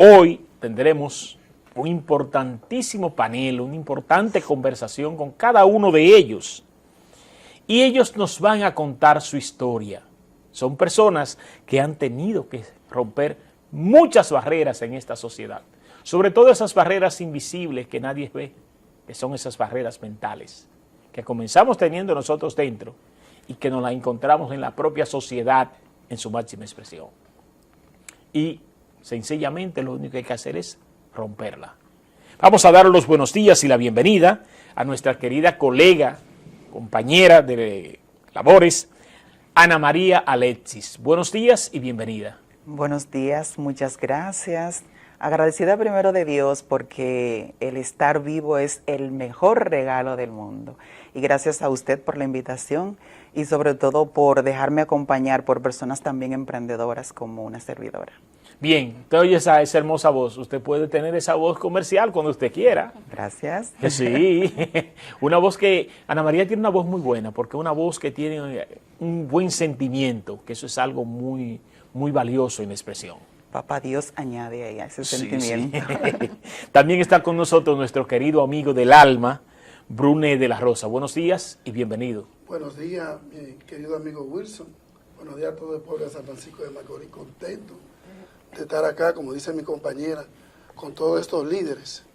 Hoy tendremos un importantísimo panel, una importante conversación con cada uno de ellos. Y ellos nos van a contar su historia. Son personas que han tenido que romper muchas barreras en esta sociedad. Sobre todo esas barreras invisibles que nadie ve, que son esas barreras mentales, que comenzamos teniendo nosotros dentro y que nos las encontramos en la propia sociedad en su máxima expresión. Y sencillamente lo único que hay que hacer es romperla. Vamos a dar los buenos días y la bienvenida a nuestra querida colega, compañera de labores, Ana María Alexis. Buenos días y bienvenida. Buenos días, muchas gracias. Agradecida primero de Dios porque el estar vivo es el mejor regalo del mundo. Y gracias a usted por la invitación y sobre todo por dejarme acompañar por personas también emprendedoras como una servidora. Bien, te oye esa hermosa voz. Usted puede tener esa voz comercial cuando usted quiera. Gracias. Sí, una voz que, Ana María tiene una voz muy buena, porque es una voz que tiene un buen sentimiento, que eso es algo muy, muy valioso en la expresión. Papá Dios añade ahí a ese sentimiento. Sí. También está con nosotros nuestro querido amigo del alma, Brune de la Rosa. Buenos días y bienvenido. Buenos días, mi querido amigo Wilson. Buenos días a todo el pueblo de San Francisco de Macorís. Contento de estar acá, como dice mi compañera, con todos estos líderes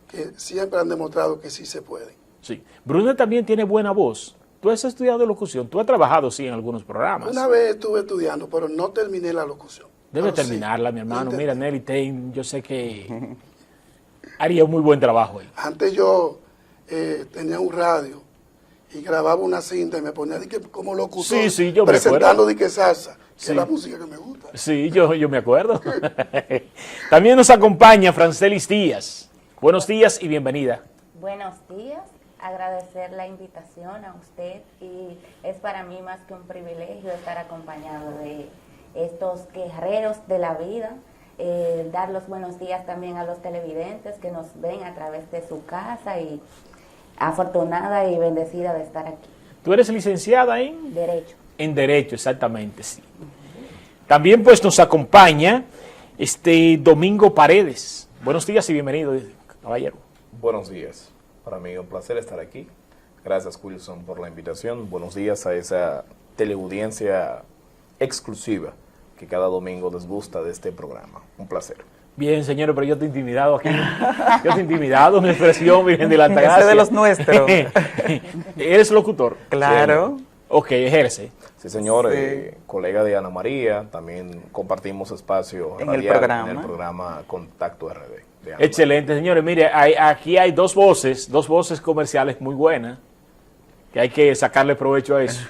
que siempre han demostrado que sí se puede. Sí. Brune también tiene buena voz. Tú has estudiado locución, tú has trabajado, sí, en algunos programas. Una vez estuve estudiando, pero no terminé la locución. Debe terminarla, sí, mi hermano. Mira, Nelly Tain, yo sé que haría un muy buen trabajo ahí. Antes yo tenía un radio y grababa una cinta y me ponía como locutor, sí, yo presentando dique salsa, que sí, es la música que me gusta. Sí, yo me acuerdo. También nos acompaña Francelis Díaz. Buenos días y bienvenida. Buenos días, agradecer la invitación a usted y es para mí más que un privilegio estar acompañado de estos guerreros de la vida. Dar los buenos días también a los televidentes que nos ven a través de su casa y afortunada y bendecida de estar aquí. ¿Tú eres licenciada en? Derecho. En Derecho, exactamente, sí. También pues nos acompaña Domingo Paredes. Buenos días y bienvenido, caballero. Buenos días. Para mí es un placer estar aquí. Gracias, Wilson, por la invitación. Buenos días a esa teleaudiencia exclusiva que cada domingo les gusta de este programa. Un placer. Bien, señores, pero yo te he intimidado aquí. Yo te he intimidado, mi expresión, Virgen de la Altagracia. Ese de los nuestros. ¿Eres locutor? Claro. Sí. Ok, ejerce. Sí, señor. Sí. Colega de Ana María. También compartimos espacio en radial en el programa Contacto RD. Excelente, señores. Mire, aquí hay dos voces comerciales muy buenas, que hay que sacarle provecho a eso.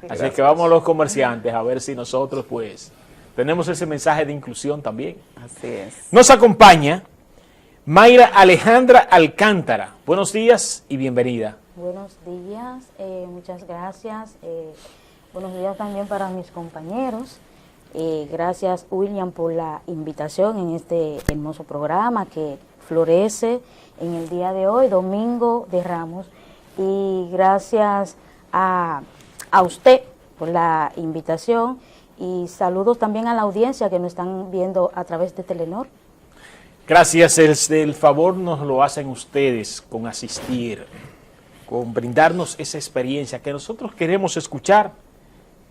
Así que vamos a los comerciantes a ver si nosotros pues tenemos ese mensaje de inclusión también. Así es. Nos acompaña Mayra Alejandra Alcántara. Buenos días y bienvenida. Buenos días, muchas gracias. Buenos días también para mis compañeros. Gracias, William, por la invitación en este hermoso programa que florece en el día de hoy, Domingo de Ramos. Y gracias a usted por la invitación y saludos también a la audiencia que nos están viendo a través de Telenor. Gracias, el favor nos lo hacen ustedes con asistir, con brindarnos esa experiencia que nosotros queremos escuchar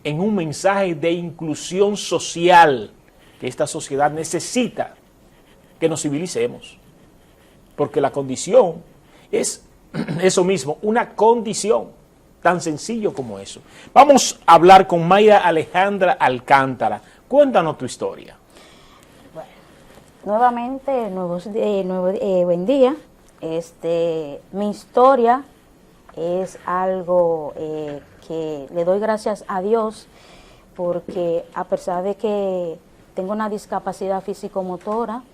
en un mensaje de inclusión social que esta sociedad necesita que nos civilicemos, porque la condición es eso mismo, una condición, tan sencillo como eso. Vamos a hablar con Mayra Alejandra Alcántara. Cuéntanos tu historia. Bueno, nuevamente, buen día. Mi historia es algo que le doy gracias a Dios, porque a pesar de que tengo una discapacidad físico-motora,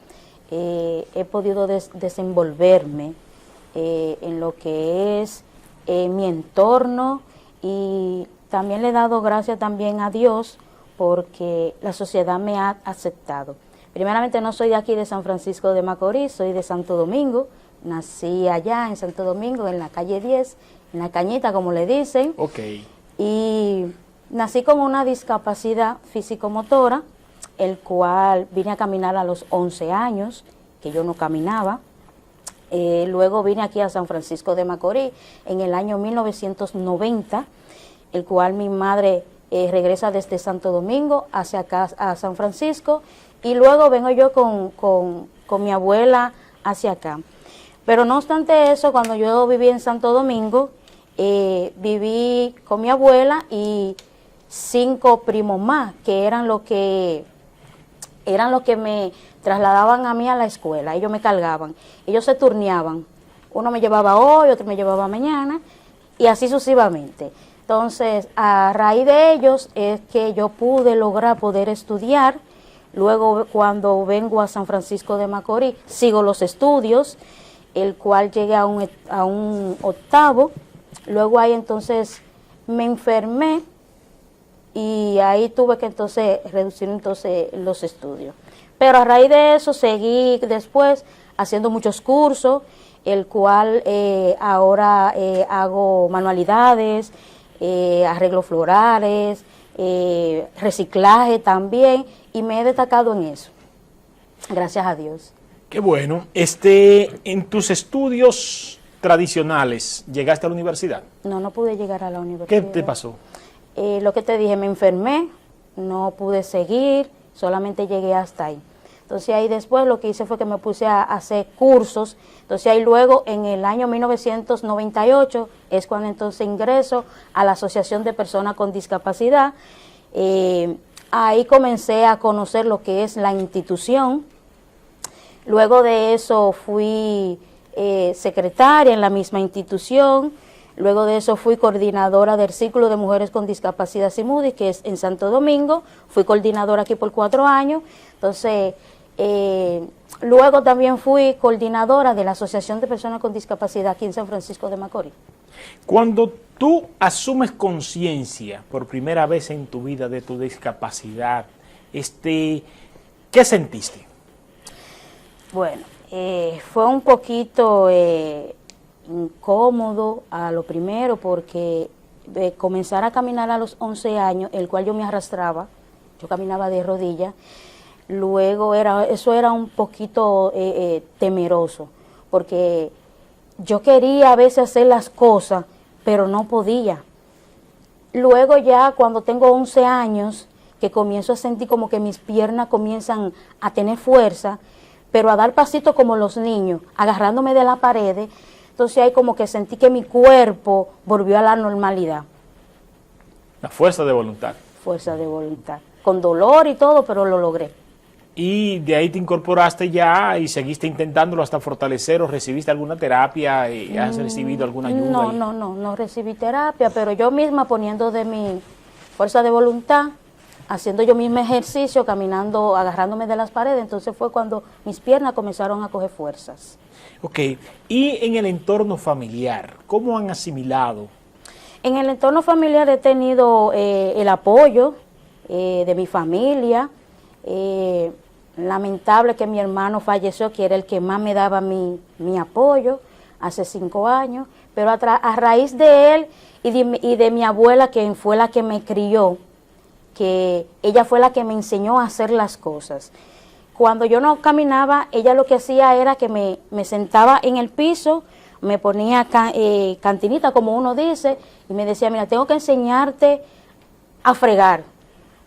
he podido desenvolverme en lo que es mi entorno, y también le he dado gracias también a Dios porque la sociedad me ha aceptado. Primeramente, no soy de aquí de San Francisco de Macorís, soy de Santo Domingo. Nací allá en Santo Domingo, en la calle 10, en la Cañita, como le dicen. Ok. Y nací con una discapacidad físico-motora el cual vine a caminar a los 11 años, que yo no caminaba. Luego vine aquí a San Francisco de Macorís en el año 1990, el cual mi madre regresa desde Santo Domingo hacia acá a San Francisco, y luego vengo yo con mi abuela hacia acá. Pero no obstante eso, cuando yo viví en Santo Domingo, viví con mi abuela y 5 primos más, que eran los que me trasladaban a mí a la escuela. Ellos me cargaban, ellos se turneaban. Uno me llevaba hoy, otro me llevaba mañana, y así sucesivamente. Entonces, a raíz de ellos es que yo pude lograr poder estudiar. Luego, cuando vengo a San Francisco de Macorís, sigo los estudios, el cual llegué a un octavo. Luego ahí entonces me enfermé y ahí tuve que entonces reducir entonces los estudios. Pero a raíz de eso seguí después haciendo muchos cursos, el cual ahora hago manualidades, arreglo florales, reciclaje también, y me he destacado en eso, gracias a Dios. Qué bueno. En tus estudios tradicionales, ¿llegaste a la universidad? No pude llegar a la ¿Qué universidad. te pasó? Lo que te dije, me enfermé, no pude seguir, solamente llegué hasta ahí. Entonces ahí después lo que hice fue que me puse a hacer cursos. Entonces ahí luego en el año 1998 es cuando entonces ingreso a la Asociación de Personas con Discapacidad. Ahí comencé a conocer lo que es la institución. Luego de eso fui secretaria en la misma institución. Luego de eso fui coordinadora del Círculo de Mujeres con Discapacidad CIMUDI, que es en Santo Domingo. Fui coordinadora aquí por 4 años. Entonces, luego también fui coordinadora de la Asociación de Personas con Discapacidad aquí en San Francisco de Macorís. Cuando tú asumes conciencia por primera vez en tu vida de tu discapacidad, ¿qué sentiste? Bueno, fue un poquito incómodo a lo primero, porque comenzar a caminar a los 11 años, el cual yo me arrastraba, yo caminaba de rodillas. Luego eso era un poquito temeroso, porque yo quería a veces hacer las cosas, pero no podía. Luego ya cuando tengo 11 años, que comienzo a sentir como que mis piernas comienzan a tener fuerza, pero a dar pasitos como los niños, agarrándome de la pared. Entonces ahí como que sentí que mi cuerpo volvió a la normalidad. La fuerza de voluntad. Fuerza de voluntad. Con dolor y todo, pero lo logré. Y de ahí te incorporaste ya y seguiste intentándolo hasta fortalecer, o recibiste alguna terapia, has recibido alguna ayuda. No recibí terapia, pero yo misma poniendo de mi fuerza de voluntad, haciendo yo misma ejercicio, caminando, agarrándome de las paredes, entonces fue cuando mis piernas comenzaron a coger fuerzas. Ok, y en el entorno familiar, ¿cómo han asimilado? En el entorno familiar he tenido el apoyo de mi familia. Lamentable que mi hermano falleció, que era el que más me daba mi apoyo hace 5 años, pero a raíz de él y de mi abuela, que fue la que me crió, que ella fue la que me enseñó a hacer las cosas. Cuando yo no caminaba, ella lo que hacía era que me sentaba en el piso, me ponía cantinita, como uno dice, y me decía, mira, tengo que enseñarte a fregar,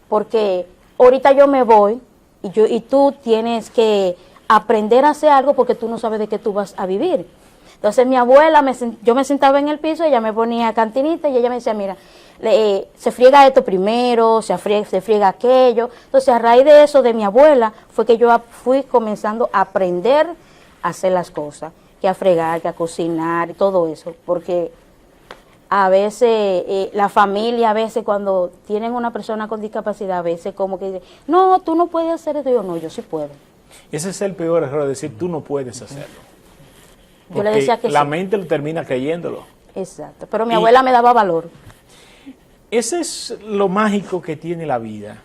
porque ahorita yo me voy y tú tienes que aprender a hacer algo porque tú no sabes de qué tú vas a vivir. Entonces mi abuela, yo me sentaba en el piso, ella me ponía cantinita y ella me decía, mira, se friega esto primero, se friega aquello. Entonces a raíz de eso, de mi abuela, fue que yo fui comenzando a aprender a hacer las cosas, que a fregar, que a cocinar y todo eso, porque a veces la familia, a veces cuando tienen una persona con discapacidad, a veces como que dice, no, tú no puedes hacer eso. Yo no, yo sí puedo. Ese es el peor error, decir tú no puedes hacerlo. Yo le decía que la sí. mente lo termina creyéndolo. Exacto, pero mi abuela me daba valor. Ese es lo mágico que tiene la vida.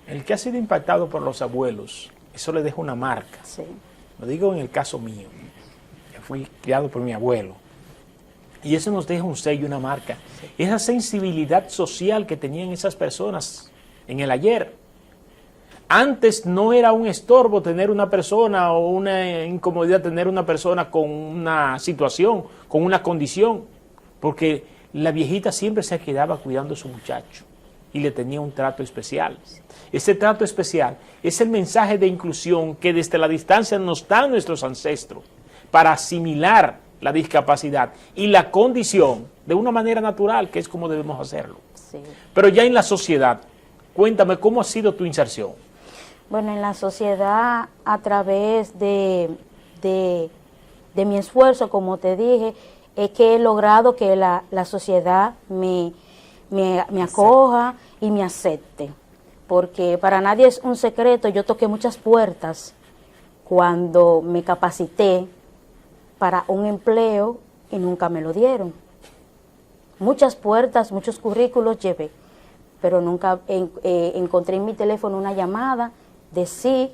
El que ha sido impactado por los abuelos, eso le deja una marca. Sí. Lo digo en el caso mío, que fui criado por mi abuelo. Y eso nos deja un sello, una marca. Sí. Esa sensibilidad social que tenían esas personas en el ayer. Antes no era un estorbo tener una persona o una incomodidad tener una persona con una situación, con una condición, porque la viejita siempre se quedaba cuidando a su muchacho y le tenía un trato especial. Ese trato especial es el mensaje de inclusión que desde la distancia nos dan nuestros ancestros para asimilar la discapacidad y la condición de una manera natural, que es como debemos hacerlo. Sí. Pero ya en la sociedad, cuéntame cómo ha sido tu inserción. Bueno, en la sociedad, a través de mi esfuerzo, como te dije, es que he logrado que la sociedad me acoja y me acepte. Porque para nadie es un secreto, yo toqué muchas puertas cuando me capacité para un empleo y nunca me lo dieron. Muchas puertas, muchos currículos llevé, pero nunca encontré en mi teléfono una llamada de sí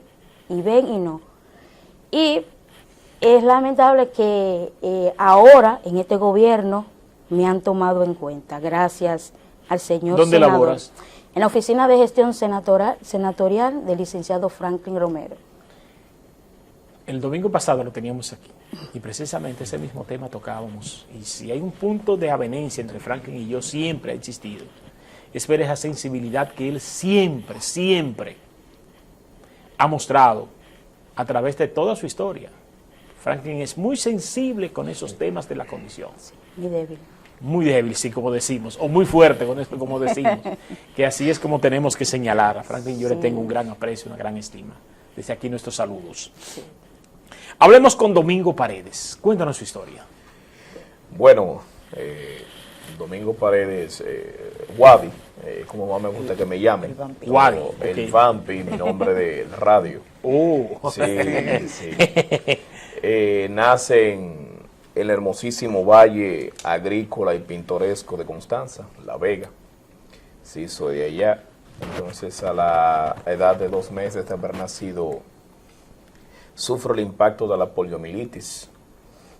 y ven y no. Y es lamentable que ahora en este gobierno me han tomado en cuenta, gracias al señor ¿Dónde senador. laboras? En la oficina de gestión senatorial del licenciado Franklin Romero. El domingo pasado lo teníamos aquí y precisamente ese mismo tema tocábamos. Y si hay un punto de avenencia entre Franklin y yo, siempre ha existido. Es ver esa sensibilidad que él siempre, siempre ha mostrado a través de toda su historia. Franklin es muy sensible con esos temas de la condición. Muy débil. Muy débil, sí, como decimos, o muy fuerte, con esto, como decimos, que así es como tenemos que señalar. A Franklin yo le tengo un gran aprecio, una gran estima. Desde aquí nuestros saludos. Sí. Hablemos con Domingo Paredes. Cuéntanos su historia. Bueno, Domingo Paredes, Wadi, como más me gusta que me llamen. El vampiro. Wadi, El ok. Vampi, mi nombre de radio. Sí, sí. Nace en el hermosísimo valle agrícola y pintoresco de Constanza, La Vega. Sí, soy de allá. Entonces, a la edad de 2 meses de haber nacido, sufro el impacto de la poliomielitis.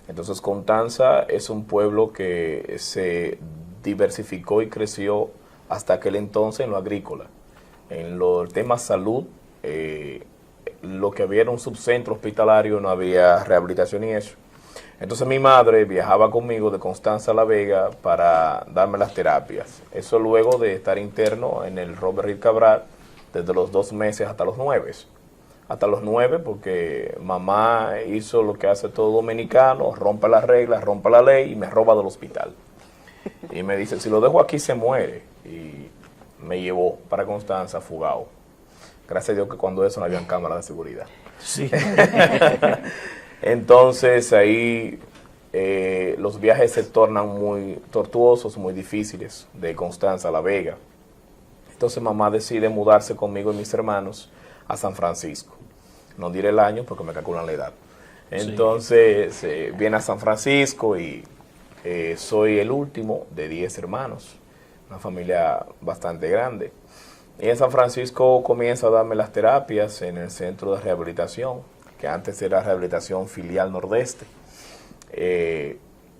Entonces, Constanza es un pueblo que se diversificó y creció hasta aquel entonces en lo agrícola. En el tema salud, lo que había era un subcentro hospitalario, no había rehabilitación y eso. Entonces mi madre viajaba conmigo de Constanza a La Vega para darme las terapias. Eso luego de estar interno en el Robert Reed Cabral desde los 2 meses hasta los 9. Hasta los 9 porque mamá hizo lo que hace todo dominicano, rompe las reglas, rompe la ley y me roba del hospital. Y me dice, si lo dejo aquí se muere. Y me llevó para Constanza fugado. Gracias a Dios que cuando eso no había cámara de seguridad. Sí. Entonces ahí los viajes se tornan muy tortuosos, muy difíciles, de Constanza a La Vega. Entonces mamá decide mudarse conmigo y mis hermanos a San Francisco. No diré el año porque me calculan la edad. Entonces viene a San Francisco y soy el último de 10 hermanos, una familia bastante grande. Y en San Francisco comienza a darme las terapias en el centro de rehabilitación, que antes era Rehabilitación Filial Nordeste.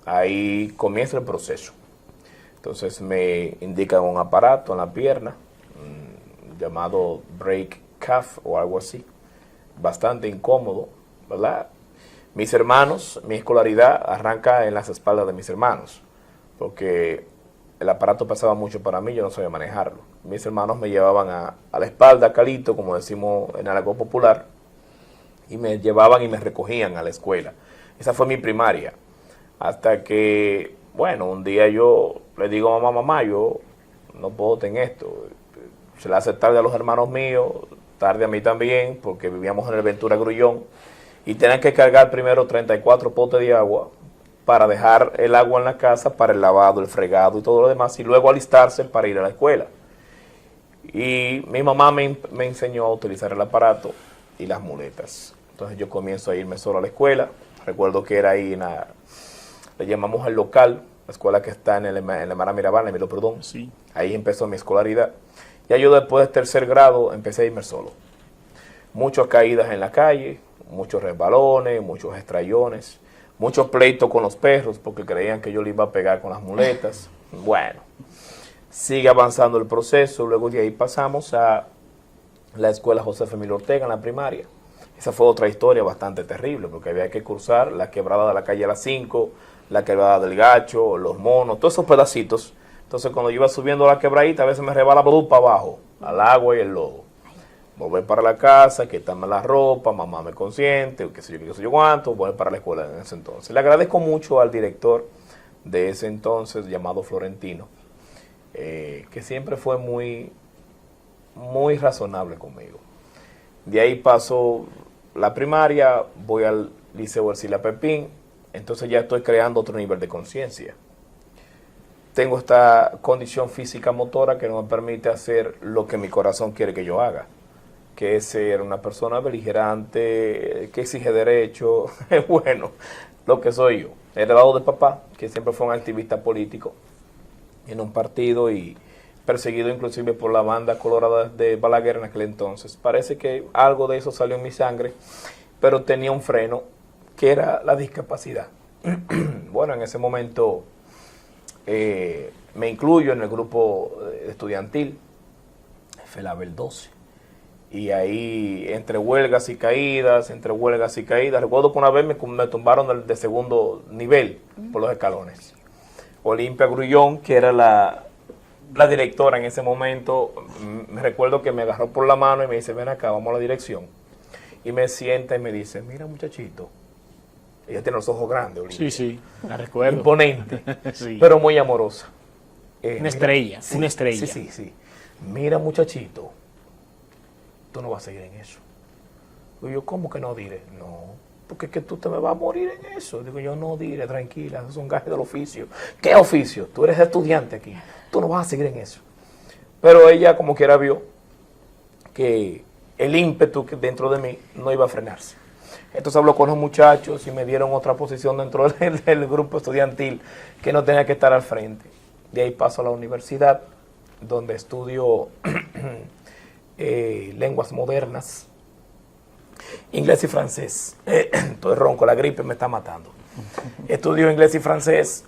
Ahí comienza el proceso. Entonces me indican un aparato en la pierna, llamado break cuff o algo así. Bastante incómodo, ¿verdad? Mis hermanos, mi escolaridad arranca en las espaldas de mis hermanos, porque el aparato pesaba mucho para mí, yo no sabía manejarlo. Mis hermanos me llevaban a la espalda, calito, como decimos en algo popular, y me llevaban y me recogían a la escuela. Esa fue mi primaria. Hasta que, bueno, un día yo le digo a mamá, yo no puedo tener esto. Se le hace tarde a los hermanos míos, tarde a mí también, porque vivíamos en el Ventura Grullón, y tenían que cargar primero 34 potes de agua para dejar el agua en la casa para el lavado, el fregado y todo lo demás, y luego alistarse para ir a la escuela. Y mi mamá me enseñó a utilizar el aparato y las muletas. Entonces yo comienzo a irme solo a la escuela. Recuerdo que era ahí le llamamos el local, la escuela que está en el Mara Mirabal, Emilio Perdón. Sí. Ahí empezó mi escolaridad. Ya yo después de 3er grado empecé a irme solo. Muchas caídas en la calle, muchos resbalones, muchos estrellones, muchos pleitos con los perros porque creían que yo le iba a pegar con las muletas. Bueno, sigue avanzando el proceso. Luego de ahí pasamos a la escuela José Femilo Ortega en la primaria. Esa fue otra historia bastante terrible, porque había que cruzar la quebrada de la calle Las 5, la quebrada del Gacho, Los Monos, todos esos pedacitos. Entonces cuando yo iba subiendo la quebradita, a veces me rebalaba para abajo, al agua y el lodo. Volver para la casa, quitarme la ropa, mamá me consiente, qué sé yo cuánto, volver para la escuela en ese entonces. Le agradezco mucho al director de ese entonces, llamado Florentino, que siempre fue muy razonable conmigo. De ahí paso la primaria, voy al Liceo Ercilia Pepín, entonces ya estoy creando otro nivel de conciencia. Tengo esta condición física motora que no me permite hacer lo que mi corazón quiere que yo haga, que es ser una persona beligerante, que exige derecho, bueno, lo que soy yo. Heredado de papá, que siempre fue un activista político en un partido y perseguido inclusive por la banda colorada de Balaguer en aquel entonces. Parece que algo de eso salió en mi sangre, pero tenía un freno que era la discapacidad. Bueno, en ese momento me incluyo en el grupo estudiantil, FELABEL 12. Y ahí, entre huelgas y caídas, recuerdo que una vez me tumbaron de segundo nivel por los escalones. Olimpia Grullón, que era la directora en ese momento, me recuerdo que me agarró por la mano y me dice, ven acá, vamos a la dirección. Y me sienta y me dice, mira muchachito, ella tiene los ojos grandes, Olimpia. Sí, la recuerdo. Imponente, Sí. pero muy amorosa. Una estrella, sí, una estrella. Sí. Mira muchachito, tú no vas a seguir en eso. Digo yo, ¿cómo que no diré? No, porque es que tú te me vas a morir en eso. Digo yo, no diré, tranquila, esos son gajes del oficio. ¿Qué oficio? Tú eres estudiante aquí, tú no vas a seguir en eso. Pero ella como quiera vio que el ímpetu que dentro de mí no iba a frenarse. Entonces habló con los muchachos y me dieron otra posición dentro del grupo estudiantil que no tenía que estar al frente. De ahí paso a la universidad, donde estudio lenguas modernas, inglés y francés. Estoy ronco, la gripe me está matando. Estudio inglés y francés,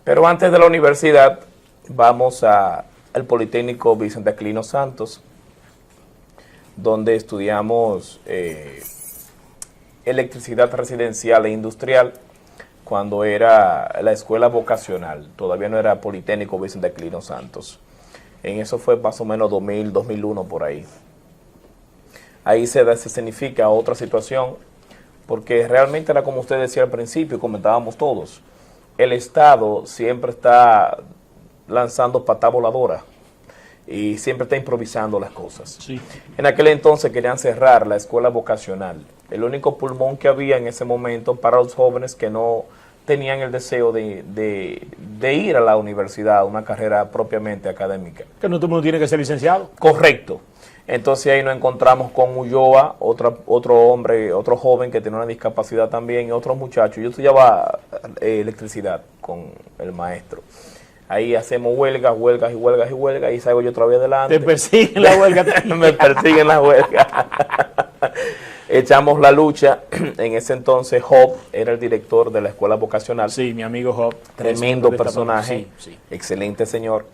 pero antes de la universidad vamos al Politécnico Vicente Aquilino Santos, donde estudiamos electricidad residencial e industrial, cuando era la escuela vocacional, todavía no era Politécnico Vicente Aquilino Santos. En eso fue más o menos 2000, 2001 por ahí. Ahí se significa otra situación, porque realmente era como usted decía al principio, comentábamos todos, el Estado siempre está lanzando patada voladora y siempre está improvisando las cosas. Sí. En aquel entonces querían cerrar la escuela vocacional, el único pulmón que había en ese momento para los jóvenes que no tenían el deseo de ir a la universidad, una carrera propiamente académica. Que no todo el mundo tiene que ser licenciado. Correcto. Entonces ahí nos encontramos con Ulloa, otro hombre, otro joven que tenía una discapacidad también, y otros muchachos. Yo estudiaba electricidad con el maestro. Ahí hacemos huelgas, y salgo yo otra vez adelante. Te persiguen la huelga. Me persiguen la huelga. Echamos la lucha. En ese entonces Job era el director de la escuela vocacional. Sí, mi amigo Job. Tremendo personaje, Sí. excelente señor.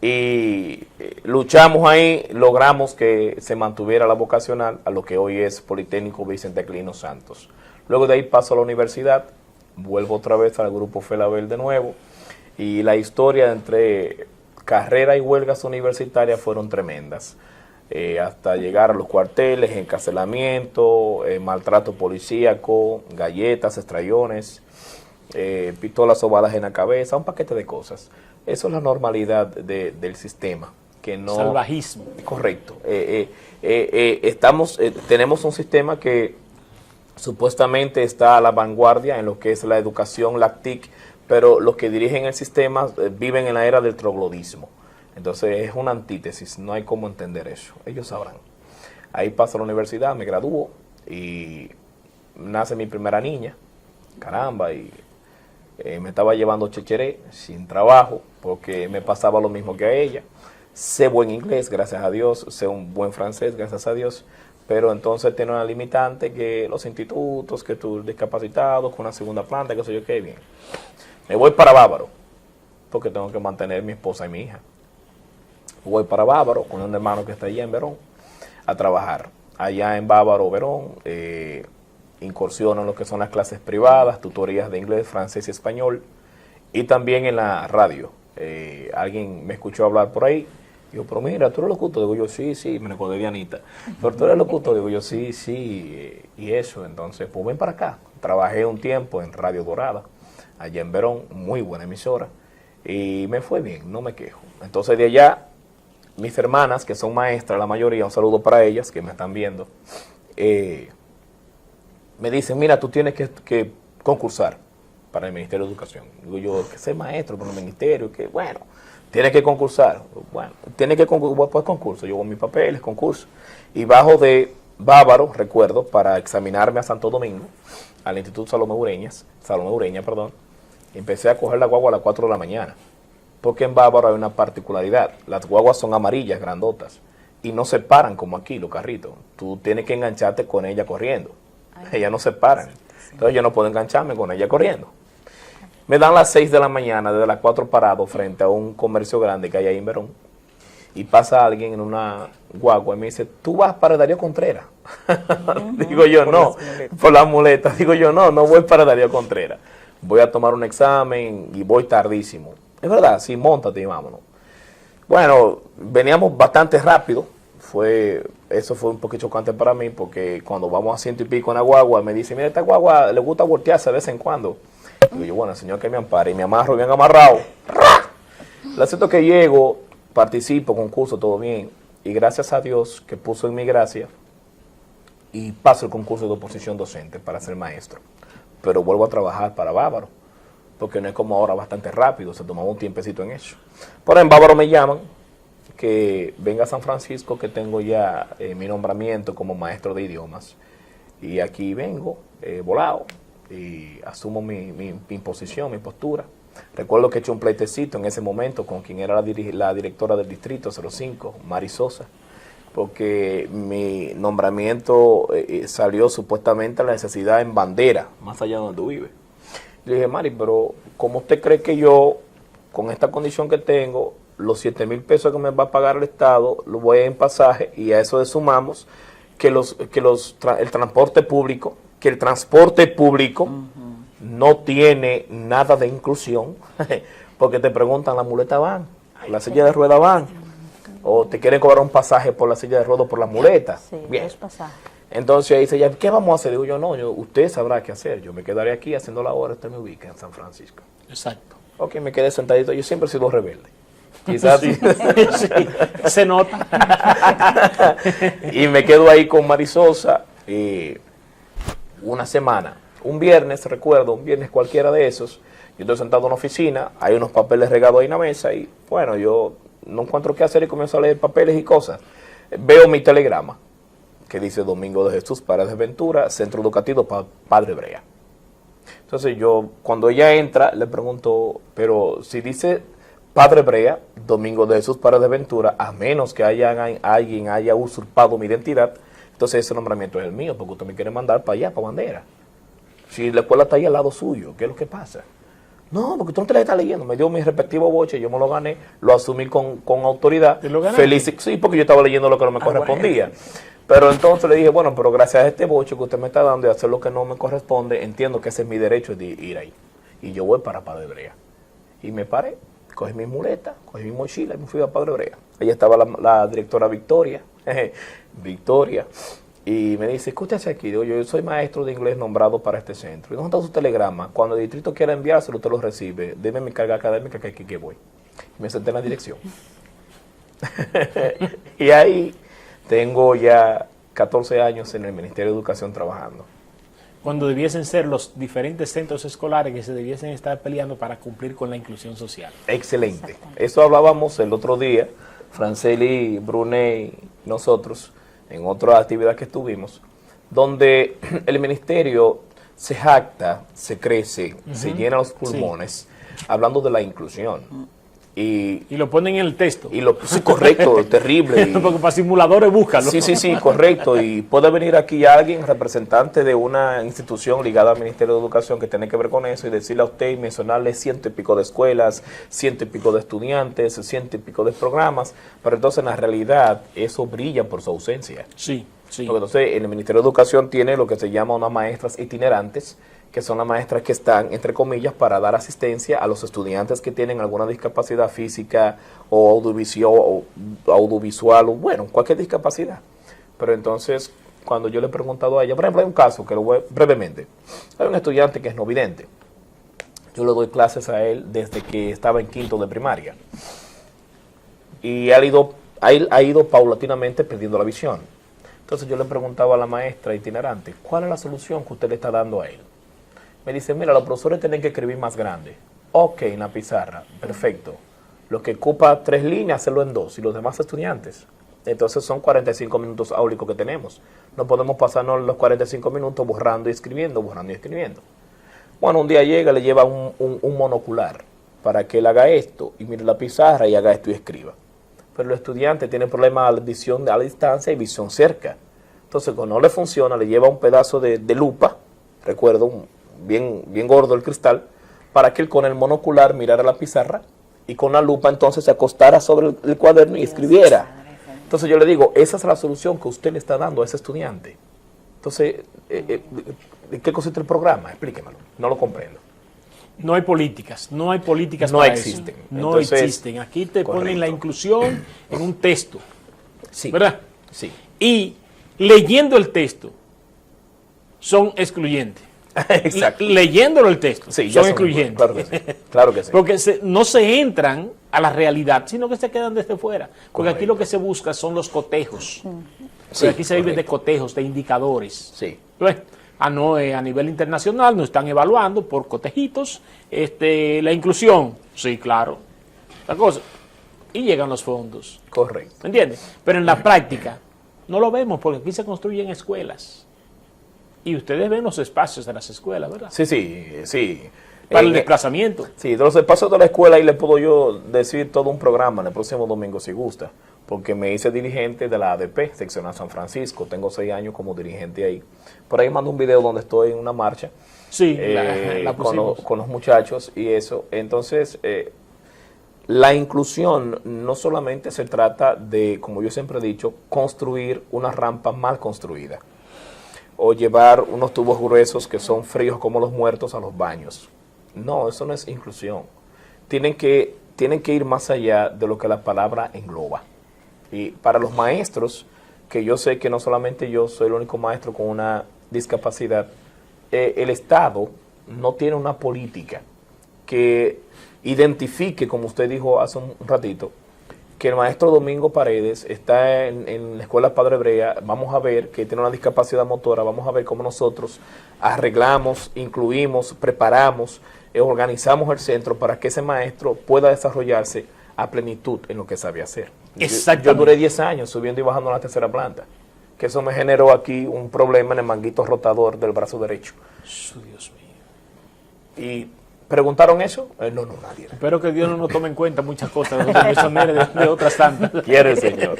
Y luchamos ahí, logramos que se mantuviera la vocacional a lo que hoy es Politécnico Vicente Aquilino Santos. Luego de ahí paso a la universidad, vuelvo otra vez al grupo FELABEL de nuevo, y la historia entre carrera y huelgas universitarias fueron tremendas. Hasta llegar a los cuarteles, encarcelamiento, maltrato policíaco, galletas, estrellones, pistolas sobadas en la cabeza, un paquete de cosas. Eso es la normalidad del sistema. Que no, salvajismo. Correcto. Tenemos un sistema que supuestamente está a la vanguardia en lo que es la educación, la TIC, pero los que dirigen el sistema viven en la era del troglodismo. Entonces es una antítesis, no hay cómo entender eso. Ellos sabrán. Ahí paso a la universidad, me gradúo y nace mi primera niña. Caramba, y me estaba llevando checheré sin trabajo porque me pasaba lo mismo que a ella. Sé buen inglés, gracias a Dios, sé un buen francés, gracias a Dios, pero entonces tiene una limitante que los institutos, que tú discapacitado, con una segunda planta, que sé yo qué, bien. Me voy para Bávaro, porque tengo que mantener a mi esposa y mi hija. Voy para Bávaro con un hermano que está allá en Verón. a trabajar. Allá en Bávaro, Verón, incursiono en lo que son las clases privadas, tutorías de inglés, francés y español, y también en la radio. Alguien me escuchó hablar por ahí, digo, pero mira, ¿tú eres locutor? Digo yo, sí, me recordé de Anita. Pero tú eres locutor, digo yo, sí, y eso. Entonces, pues ven para acá. Trabajé un tiempo en Radio Dorada, allá en Verón, muy buena emisora, y me fue bien, no me quejo. Entonces de allá, mis hermanas, que son maestras, la mayoría, un saludo para ellas, que me están viendo, me dicen, mira, tú tienes que concursar para el Ministerio de Educación. Digo yo, que ser maestro para el ministerio, que bueno, tienes que concursar. Bueno, tienes que concursar, pues concurso. Yo con mis papeles, concurso. Y bajo de Bávaro, recuerdo, para examinarme a Santo Domingo, al Instituto Salomé Ureña, empecé a coger la guagua a las 4 de la mañana. Porque en Bávaro hay una particularidad. Las guaguas son amarillas, grandotas, y no se paran como aquí los carritos. Tú tienes que engancharte con ella corriendo. Ellas no se paran. Entonces yo no puedo engancharme con ella corriendo. Me dan las 6 de la mañana, desde las 4 parado frente a un comercio grande que hay ahí en Verón. Y pasa alguien en una guagua y me dice, ¿tú vas para Darío Contreras? Digo yo, no, por las muletas. Digo yo, no voy para Darío Contreras. Voy a tomar un examen y voy tardísimo. Es verdad, sí, móntate y vámonos. Bueno, veníamos bastante rápido. Eso fue un poquito chocante para mí porque cuando vamos a 100 y pico en la guagua, me dice, mira, esta guagua le gusta voltearse de vez en cuando. Digo yo, bueno, el señor que me ampare, y me amarro bien amarrado. Lo acepto que llego, participo, concurso, todo bien, y gracias a Dios que puso en mi gracia y paso el concurso de oposición docente para ser maestro. Pero vuelvo a trabajar para Bávaro, porque no es como ahora bastante rápido, se tomaba un tiempecito en eso. Pero en Bávaro me llaman que venga a San Francisco, que tengo ya mi nombramiento como maestro de idiomas. Y aquí vengo, volado, y asumo mi posición, mi postura. Recuerdo que he hecho un pleitecito en ese momento con quien era la directora del distrito 05, Mari Sosa, porque mi nombramiento salió supuestamente a la necesidad en Bandera, más allá de donde tú vives. Le dije, Mari, pero ¿cómo usted cree que yo, con esta condición que tengo, los 7,000 pesos que me va a pagar el Estado, lo voy en pasaje, y a eso le sumamos que el transporte público, no tiene nada de inclusión, porque te preguntan, ¿la muleta van? ¿La silla de ruedas van? ¿O te quieren cobrar un pasaje por la silla de ruedas por las muletas? Sí, bien. es pasaje. Entonces ahí dice, ¿qué vamos a hacer? Digo yo, no, usted sabrá qué hacer. Yo me quedaré aquí haciendo la hora, usted me ubica en San Francisco. Exacto. Ok, me quedé sentadito. Yo siempre he sido rebelde. Quizás sí, se nota. Y me quedo ahí con Marisosa una semana. Un viernes, recuerdo, un viernes cualquiera de esos, yo estoy sentado en una oficina, hay unos papeles regados ahí en la mesa y bueno, yo no encuentro qué hacer y comienzo a leer papeles y cosas. Veo mi telegrama que dice Domingo de Jesús Paredes Ventura, Centro Educativo Padre Brea. Entonces yo, cuando ella entra, le pregunto, pero si dice Padre Brea, Domingo de Jesús Paredes Ventura, a menos que alguien haya usurpado mi identidad, entonces ese nombramiento es el mío, porque usted me quiere mandar para allá, para Bandera. Si la escuela está ahí al lado suyo, ¿qué es lo que pasa? No, porque tú no te la estás leyendo. Me dio mi respectivo boche, yo me lo gané, lo asumí con autoridad. ¿Y lo ganaste? Feliz, sí, porque yo estaba leyendo lo que no me correspondía. Bueno. Pero entonces le dije, bueno, pero gracias a este boche que usted me está dando y hacer lo que no me corresponde, entiendo que ese es mi derecho de ir ahí. Y yo voy para Padre Brea. Y me paré, cogí mi muleta, cogí mi mochila y me fui a Padre Brea. Allí estaba la directora Victoria, Victoria. Y me dice, ¿qué usted hace aquí? Digo, yo soy maestro de inglés nombrado para este centro. ¿Y dónde está su telegrama? Cuando el distrito quiera enviárselo, usted lo recibe. Deme mi carga académica que aquí que voy. Y me senté en la dirección. Y ahí tengo ya 14 años en el Ministerio de Educación trabajando. Cuando debiesen ser los diferentes centros escolares que se debiesen estar peleando para cumplir con la inclusión social. Excelente. Eso hablábamos el otro día, Franceli, Brunet, nosotros, en otra actividad que estuvimos, donde el ministerio se jacta, se crece, se llena los pulmones, hablando de la inclusión. Y lo ponen en el texto. sí, correcto, terrible. Porque para simuladores búscalo. Sí, correcto. Y puede venir aquí alguien, representante de una institución ligada al Ministerio de Educación que tiene que ver con eso y decirle a usted y mencionarle 100 y pico de escuelas, 100 y pico de estudiantes, 100 y pico de programas, pero entonces en la realidad eso brilla por su ausencia. Sí. Porque entonces en el Ministerio de Educación tiene lo que se llama unas maestras itinerantes, que son las maestras que están, entre comillas, para dar asistencia a los estudiantes que tienen alguna discapacidad física o audiovisual, o bueno, cualquier discapacidad. Pero entonces, cuando yo le he preguntado a ella, por ejemplo, hay un caso que lo voy brevemente. Hay un estudiante que es no vidente. Yo le doy clases a él desde que estaba en quinto de primaria. Y ha ido paulatinamente perdiendo la visión. Entonces yo le preguntaba a la maestra itinerante, ¿cuál es la solución que usted le está dando a él? Me dice, mira, los profesores tienen que escribir más grande. Ok, en la pizarra, perfecto. Lo que ocupa 3 líneas, hacerlo en 2. Y los demás estudiantes. Entonces son 45 minutos áulicos que tenemos. No podemos pasarnos los 45 minutos borrando y escribiendo, borrando y escribiendo. Bueno, un día llega, le lleva un monocular para que él haga esto y mire la pizarra y haga esto y escriba. Pero el estudiante tiene problemas de visión a la distancia y visión cerca. Entonces, cuando no le funciona, le lleva un pedazo de lupa, recuerdo, bien gordo el cristal, para que él con el monocular mirara la pizarra y con la lupa entonces se acostara sobre el cuaderno y escribiera. Entonces yo le digo, esa es la solución que usted le está dando a ese estudiante. Entonces, ¿de qué consiste el programa? Explíquemelo, no lo comprendo. No hay políticas No para existen. eso. No Entonces, existen. Aquí te ponen correcto. la inclusión en un texto, Sí. ¿verdad? Sí. Y leyendo el texto son excluyentes. Exacto. Leyéndolo el texto Sí, ya son excluyentes. Claro que sí. Claro que sí. Porque no se entran a la realidad, sino que se quedan desde fuera. Porque Correcto. aquí lo que se busca son los cotejos. Sí, Porque aquí se vive de correcto. cotejos, de indicadores. Sí. Pues, a nivel internacional nos están evaluando por cotejitos la inclusión. Sí, claro. La cosa. Y llegan los fondos. Correcto. ¿Me entiendes? Pero en la práctica no lo vemos porque aquí se construyen escuelas. Y ustedes ven los espacios de las escuelas, ¿verdad? Sí. Para el desplazamiento. Sí, de los espacios de la escuela, ahí le puedo yo decir todo un programa en el próximo domingo si gusta, porque me hice dirigente de la ADP, seccional San Francisco, tengo 6 años como dirigente ahí. Por ahí mando un video donde estoy en una marcha Sí, la pusimos. con los muchachos y eso. Entonces, la inclusión no solamente se trata de, como yo siempre he dicho, construir una rampa mal construida o llevar unos tubos gruesos que son fríos como los muertos a los baños. No, eso no es inclusión. Tienen que ir más allá de lo que la palabra engloba. Y para los maestros, que yo sé que no solamente yo soy el único maestro con una discapacidad, el Estado no tiene una política que identifique, como usted dijo hace un ratito, que el maestro Domingo Paredes está en la escuela Padre Brea, vamos a ver que tiene una discapacidad motora, vamos a ver cómo nosotros arreglamos, incluimos, preparamos, organizamos el centro para que ese maestro pueda desarrollarse a plenitud en lo que sabe hacer. Exactamente. Yo duré 10 años subiendo y bajando a la tercera planta, que eso me generó aquí un problema en el manguito rotador del brazo derecho. Dios mío. ¿Y preguntaron eso? No, nadie. Espero que Dios no nos tome en cuenta muchas cosas de otras tantas. Quiere el Señor.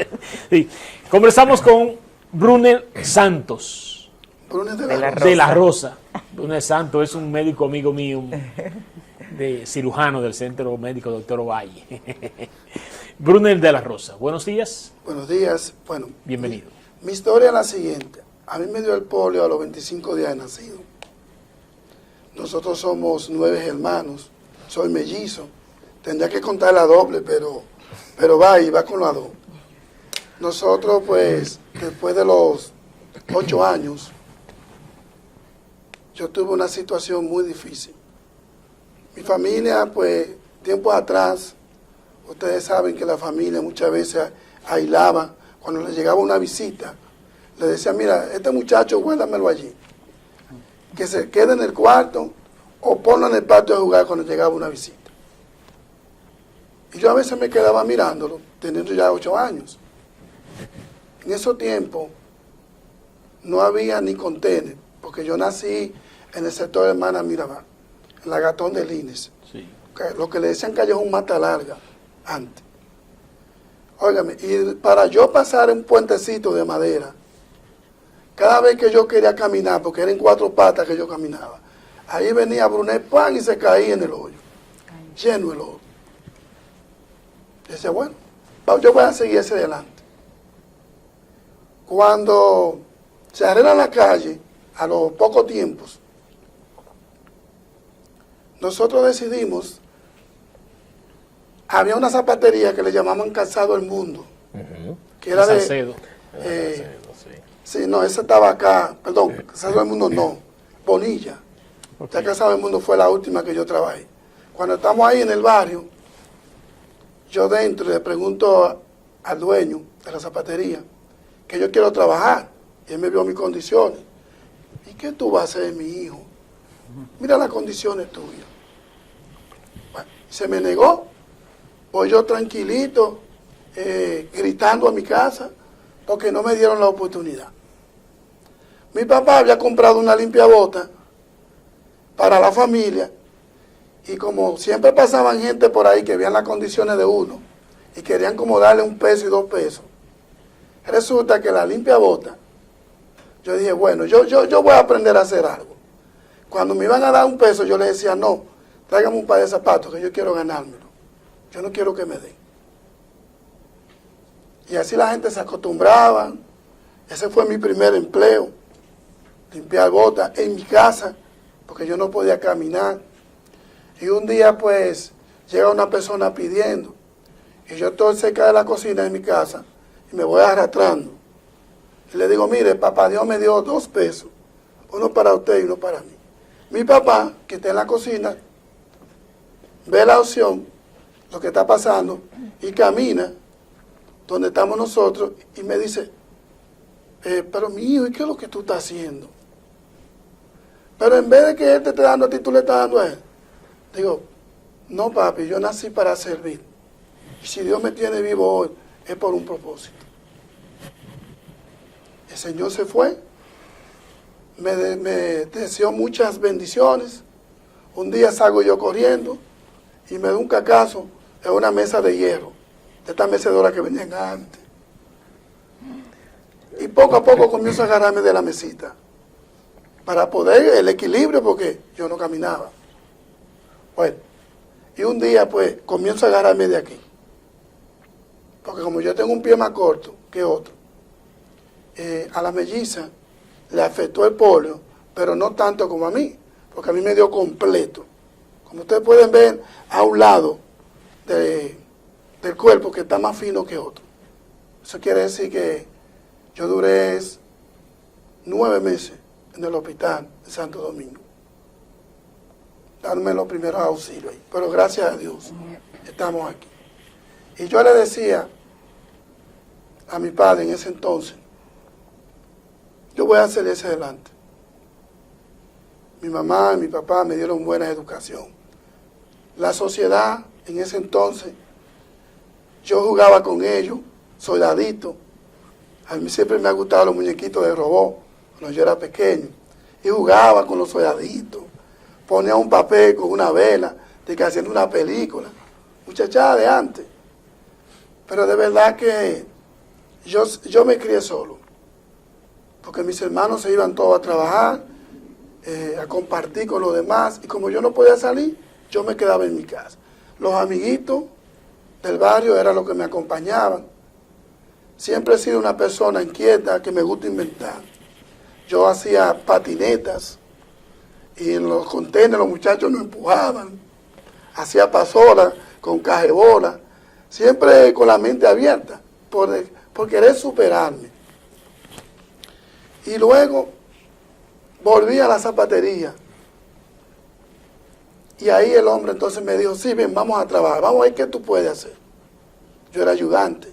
Sí. Conversamos con Brunel Santos, Brunel De la de la Rosa. Brunel Santos es un médico amigo mío, de cirujano del Centro Médico Dr. Ovalle. Brunel de la Rosa, buenos días. Buenos días. Bueno, Bienvenido. Mi historia es la siguiente. A mí me dio el polio a los 25 días de nacido. Nosotros somos 9 hermanos. Soy mellizo. Tendría que contar la doble, pero va con la doble. Nosotros, pues, después de los 8 años, yo tuve una situación muy difícil. Mi familia, pues, tiempos atrás, ustedes saben que la familia muchas veces aislaba. Cuando le llegaba una visita, le decía, mira, este muchacho, guárdamelo allí. Que se quede en el cuarto o ponlo en el patio a jugar cuando llegaba una visita. Y yo a veces me quedaba mirándolo, teniendo ya 8 años. En esos tiempos no había ni contenedor, porque yo nací en el sector de Hermana Mirabal, en la Gatón de Lines. Sí. Lo que le decían Callejón Mata Larga. antes. Óigame, y para yo pasar un puentecito de madera, cada vez que yo quería caminar, porque eran 4 patas que yo caminaba, ahí venía Brunet, pan, y se caía en el hoyo, lleno de lodo. Y decía, bueno, yo voy a seguir hacia adelante. Cuando se arregla la calle, a los pocos tiempos, nosotros decidimos, había una zapatería que le llamaban Calzado del Mundo, que era de... Salcedo. Sí, no, esa estaba acá, perdón, Calzado del Mundo no, Bonilla. Ya Calzado del Mundo fue la última que yo trabajé. Cuando estamos ahí en el barrio, yo dentro le pregunto al dueño de la zapatería que yo quiero trabajar. Y él me vio mis condiciones. ¿Y qué tú vas a hacer, mi hijo? Mira las condiciones tuyas. Bueno, se me negó. Voy yo tranquilito, gritando a mi casa, porque no me dieron la oportunidad. Mi papá había comprado una limpiabota para la familia, y como siempre pasaban gente por ahí que veían las condiciones de uno, y querían como darle 1 peso y 2 pesos, resulta que la limpiabota, yo dije, bueno, yo voy a aprender a hacer algo. Cuando me iban a dar 1 peso, yo le decía, no, tráigame un par de zapatos, que yo quiero ganármelo. Yo no quiero que me den. Y así la gente se acostumbraba. Ese fue mi primer empleo. Limpiar botas en mi casa, porque yo no podía caminar. Y un día, pues, llega una persona pidiendo. Y yo estoy cerca de la cocina de mi casa y me voy arrastrando. Y le digo, mire, papá Dios me dio 2 pesos. Uno para usted y uno para mí. Mi papá, que está en la cocina, ve la opción, lo que está pasando, y camina donde estamos nosotros y me dice, pero mi hijo, ¿y qué es lo que tú estás haciendo? Pero en vez de que él te esté dando a ti, tú le estás dando a él. Digo, no papi, yo nací para servir. Y si Dios me tiene vivo hoy, es por un propósito. El Señor se fue, me deseó muchas bendiciones. Un día salgo yo corriendo y me da un cacazo en una mesa de hierro, de esta mecedora que venían antes. Y poco a poco comienzo a agarrarme de la mesita, para poder el equilibrio, porque yo no caminaba. Bueno, y un día pues comienzo a agarrarme de aquí, porque como yo tengo un pie más corto que otro, a la melliza le afectó el polio, pero no tanto como a mí, porque a mí me dio completo. Como ustedes pueden ver, a un lado del cuerpo que está más fino que otro. Eso quiere decir que yo duré 9 meses en el hospital de Santo Domingo, dándome los primeros auxilios ahí. Pero gracias a Dios, estamos aquí. Y yo le decía a mi padre en ese entonces, yo voy a salir hacia adelante. Mi mamá y mi papá me dieron buena educación. La sociedad en ese entonces, yo jugaba con ellos, soldadito. A mí siempre me ha gustado los muñequitos de robot, cuando yo era pequeño. Y jugaba con los soldaditos. Ponía un papel con una vela, de que haciendo una película. Muchachada de antes. Pero de verdad que yo me crié solo. Porque mis hermanos se iban todos a trabajar, a compartir con los demás. Y como yo no podía salir, yo me quedaba en mi casa. Los amiguitos del barrio eran los que me acompañaban. Siempre he sido una persona inquieta que me gusta inventar. Yo hacía patinetas y en los contenedores los muchachos nos empujaban. Hacía pasolas con cajebola, siempre con la mente abierta por querer superarme. Y luego volví a la zapatería. Y ahí el hombre entonces me dijo, sí, ven, vamos a trabajar, vamos a ver qué tú puedes hacer. Yo era ayudante.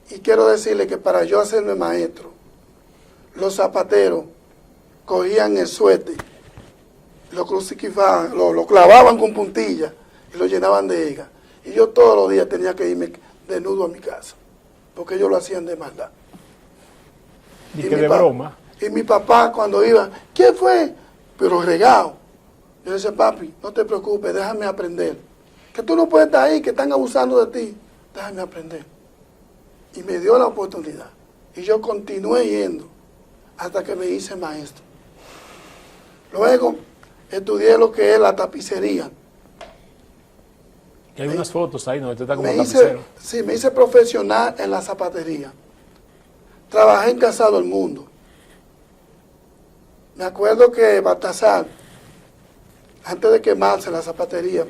Y quiero decirle que para yo hacerme maestro, los zapateros cogían el suéter, lo crucificaban, lo clavaban con puntillas y lo llenaban de higa. Y yo todos los días tenía que irme desnudo a mi casa, porque ellos lo hacían de maldad. Y que de broma. Y mi papá cuando iba, ¿quién fue? Pero regado. Yo le decía, papi, no te preocupes, déjame aprender. que tú no puedes estar ahí, que están abusando de ti, déjame aprender. Y me dio la oportunidad. Y yo continué yendo hasta que me hice maestro. Luego estudié lo que es la tapicería. Hay unas fotos ahí, ¿no? Usted está como Me tapicero. me hice profesional en la zapatería. Trabajé en Casado el Mundo. Me acuerdo que Baltasar, antes de quemarse la zapatería,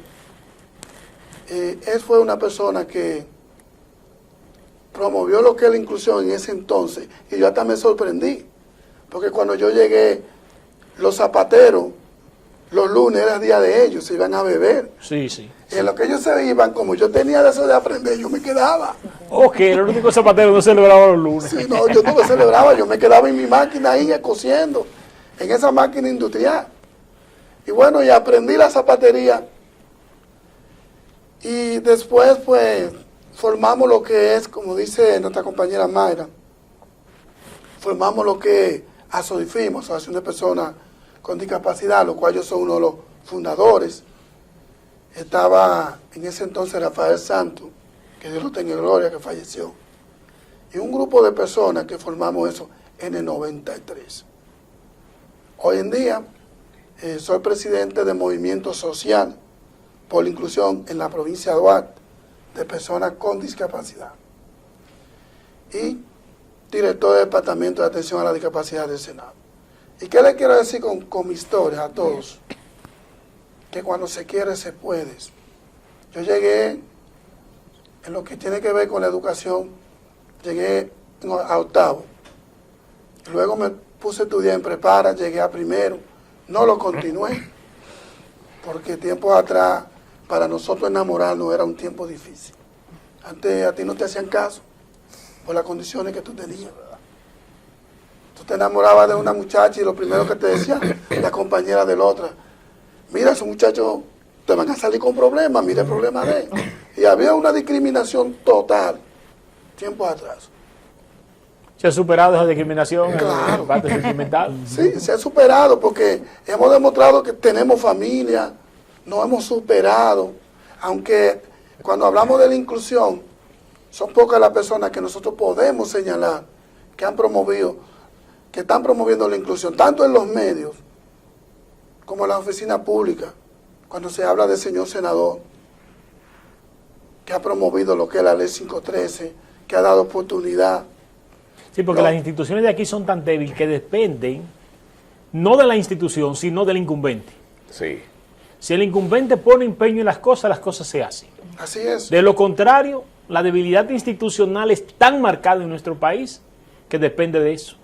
él fue una persona que promovió lo que es la inclusión en ese entonces. Y yo hasta me sorprendí. Porque cuando yo llegué, los zapateros, los lunes era día de ellos, se iban a beber. Sí, sí. Y en lo que ellos se iban, como yo tenía de eso de aprender, yo me quedaba. Ok, el único zapatero no celebraba los lunes. Sí, no, yo no lo celebraba, yo me quedaba en mi máquina ahí cosiendo, en esa máquina industrial. Y bueno, y aprendí la zapatería. Y después, pues, formamos lo que es, como dice nuestra compañera Mayra, formamos lo que es ASODIFIM, Asociación de Personas con Discapacidad, lo cual yo soy uno de los fundadores. Estaba en ese entonces Rafael Santos, que Dios lo tenga en gloria, que falleció. Y un grupo de personas que formamos eso en el 93. Hoy en día soy presidente del Movimiento Social por la Inclusión en la provincia de Duarte de personas con discapacidad. Y director del Departamento de Atención a la Discapacidad del Senado. ¿Y qué le quiero decir con mi historia a todos? Que cuando se quiere, se puede. Yo llegué, en lo que tiene que ver con la educación, llegué a octavo. Luego me puse a estudiar en prepara, llegué a primero. No lo continué, porque tiempos atrás, para nosotros enamorarnos era un tiempo difícil. Antes a ti no te hacían caso, por las condiciones que tú tenías. Tú te enamorabas de una muchacha y lo primero que te decía, la compañera de la otra, mira, esos muchachos te van a salir con problemas, mira el problema de él. Y había una discriminación total, tiempos atrás. ¿Se ha superado esa discriminación Claro. en la parte sentimental? Sí, se ha superado porque hemos demostrado que tenemos familia, nos hemos superado, aunque cuando hablamos de la inclusión, son pocas las personas que nosotros podemos señalar que han promovido, que están promoviendo la inclusión, tanto en los medios como en la oficina pública, cuando se habla del señor senador, que ha promovido lo que es la ley 513, que ha dado oportunidad. Sí, porque No. las instituciones de aquí son tan débiles que dependen no de la institución, sino del incumbente. Sí. Si el incumbente pone empeño en las cosas se hacen. Así es. De lo contrario, la debilidad institucional es tan marcada en nuestro país que depende de eso.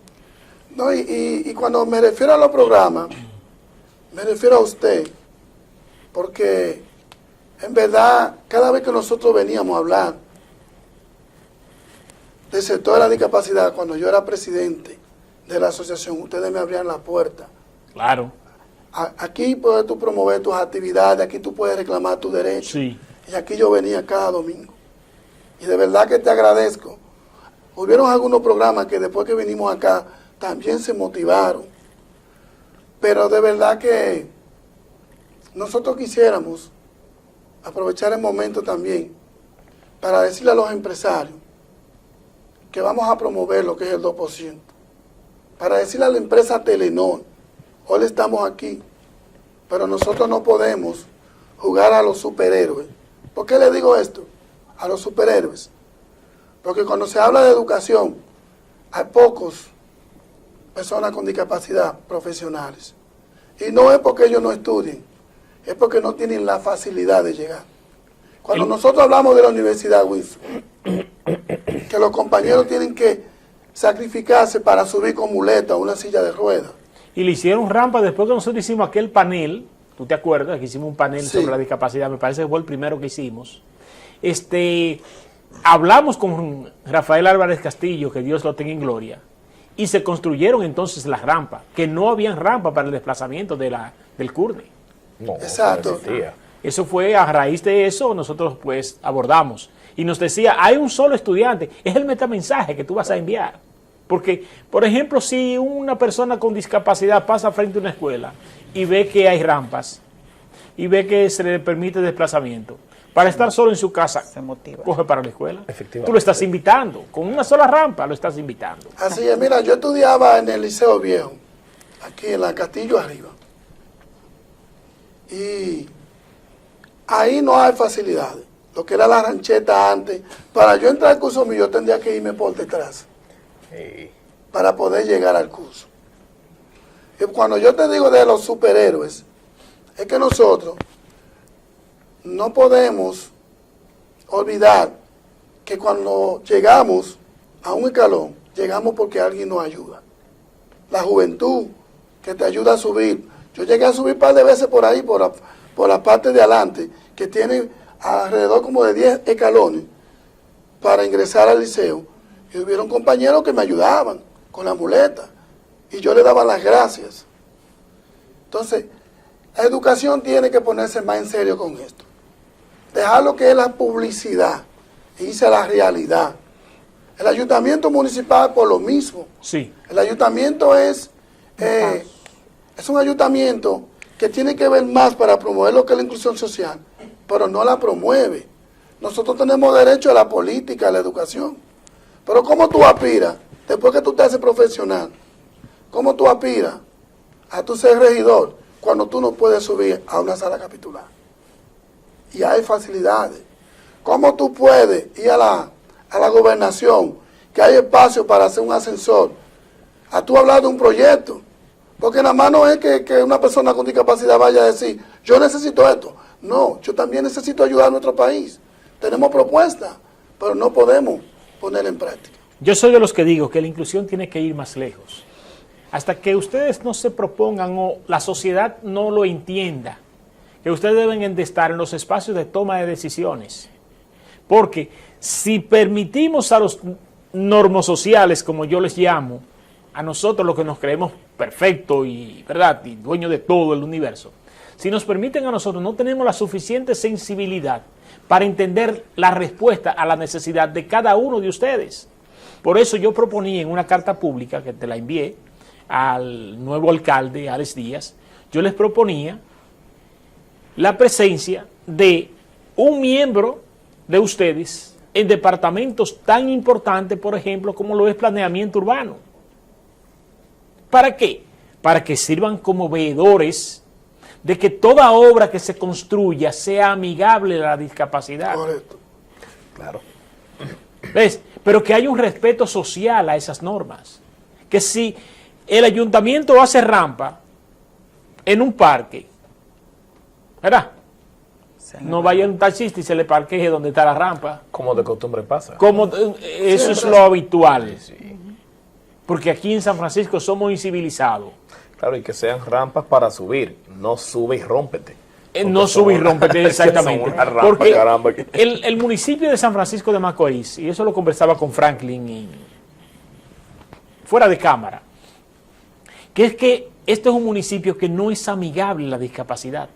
No, y cuando me refiero a los programas, me refiero a usted, porque en verdad, cada vez que nosotros veníamos a hablar del sector de la discapacidad, cuando yo era presidente de la asociación, ustedes me abrían la puerta. Claro. Aquí puedes tú promover tus actividades, aquí tú puedes reclamar tus derechos. Sí. Y aquí yo venía cada domingo. Y de verdad que te agradezco. Hubieron algunos programas que después que vinimos acá también se motivaron. Pero de verdad que nosotros quisiéramos aprovechar el momento también para decirle a los empresarios que vamos a promover lo que es el 2%. Para decirle a la empresa Telenor, hoy estamos aquí, pero nosotros no podemos jugar a los superhéroes. ¿Por qué le digo esto? A los superhéroes. Porque cuando se habla de educación, hay pocos personas con discapacidad profesionales. Y no es porque ellos no estudien, es porque no tienen la facilidad de llegar. Cuando nosotros hablamos de la Universidad Wilson, que los compañeros tienen que sacrificarse para subir con muleta a una silla de ruedas. Y le hicieron rampa después que nosotros hicimos aquel panel. ¿Tú te acuerdas que hicimos un panel Sí. sobre la discapacidad? Me parece que fue el primero que hicimos. Hablamos con Rafael Álvarez Castillo, que Dios lo tenga en gloria, y se construyeron entonces las rampas, que no habían rampa para el desplazamiento del CURNE. No, Exacto. no existía. Eso fue a raíz de eso, nosotros pues abordamos. Y nos decía, hay un solo estudiante, es el metamensaje que tú vas a enviar. Porque, por ejemplo, si una persona con discapacidad pasa frente a una escuela y ve que hay rampas y ve que se le permite desplazamiento, para estar solo en su casa, Se motiva. coge para la escuela. Efectivamente. Tú lo estás invitando, con una sola rampa lo estás invitando. Así es, mira, yo estudiaba en el Liceo Viejo, aquí en la Castillo arriba. Y ahí no hay facilidades. Lo que era la rancheta antes, para yo entrar al curso mío, yo tendría que irme por detrás Sí. para poder llegar al curso. Y cuando yo te digo de los superhéroes, es que nosotros no podemos olvidar que cuando llegamos a un escalón, llegamos porque alguien nos ayuda. La juventud que te ayuda a subir. Yo llegué a subir un par de veces por ahí, por la parte de adelante, que tiene alrededor como de 10 escalones para ingresar al liceo. Y hubieron compañeros que me ayudaban con la muleta. Y yo le daba las gracias. Entonces, la educación tiene que ponerse más en serio con esto. Dejar lo que es la publicidad e irse a la realidad. El ayuntamiento municipal por lo mismo. Sí. El ayuntamiento es un ayuntamiento que tiene que ver más para promover lo que es la inclusión social, pero no la promueve. Nosotros tenemos derecho a la política, a la educación. Pero ¿cómo tú aspiras, después que tú te haces profesional, cómo tú aspiras a tu ser regidor cuando tú no puedes subir a una sala capitular? Y hay facilidades. ¿Cómo tú puedes ir a la gobernación, que hay espacio para hacer un ascensor, a tú hablar de un proyecto? Porque nada más no es que una persona con discapacidad vaya a decir, yo necesito esto. No, yo también necesito ayudar a nuestro país. Tenemos propuestas, pero no podemos ponerla en práctica. Yo soy de los que digo que la inclusión tiene que ir más lejos. Hasta que ustedes no se propongan o la sociedad no lo entienda, que ustedes deben de estar en los espacios de toma de decisiones. Porque si permitimos a los normosociales, como yo les llamo, a nosotros los que nos creemos perfectos y, ¿verdad?, y dueños de todo el universo, si nos permiten a nosotros, no tenemos la suficiente sensibilidad para entender la respuesta a la necesidad de cada uno de ustedes. Por eso yo proponía en una carta pública que te la envié al nuevo alcalde, Alex Díaz, yo les proponía la presencia de un miembro de ustedes en departamentos tan importantes, por ejemplo, como lo es planeamiento urbano. ¿Para qué? Para que sirvan como veedores de que toda obra que se construya sea amigable a la discapacidad. Correcto. Claro. ¿Ves? Pero que haya un respeto social a esas normas. Que si el ayuntamiento hace rampa en un parque, ¿verdad? No vaya un taxista y se le parquee donde está la rampa. Como de costumbre pasa. Como eso es lo habitual. Porque aquí en San Francisco somos incivilizados. Claro, y que sean rampas para subir, no sube y rómpete. No sube y rómpete, exactamente. Son una rampa, Porque caramba. el municipio de San Francisco de Macorís, y eso lo conversaba con Franklin y fuera de cámara, que es que este es un municipio que no es amigable a la discapacidad.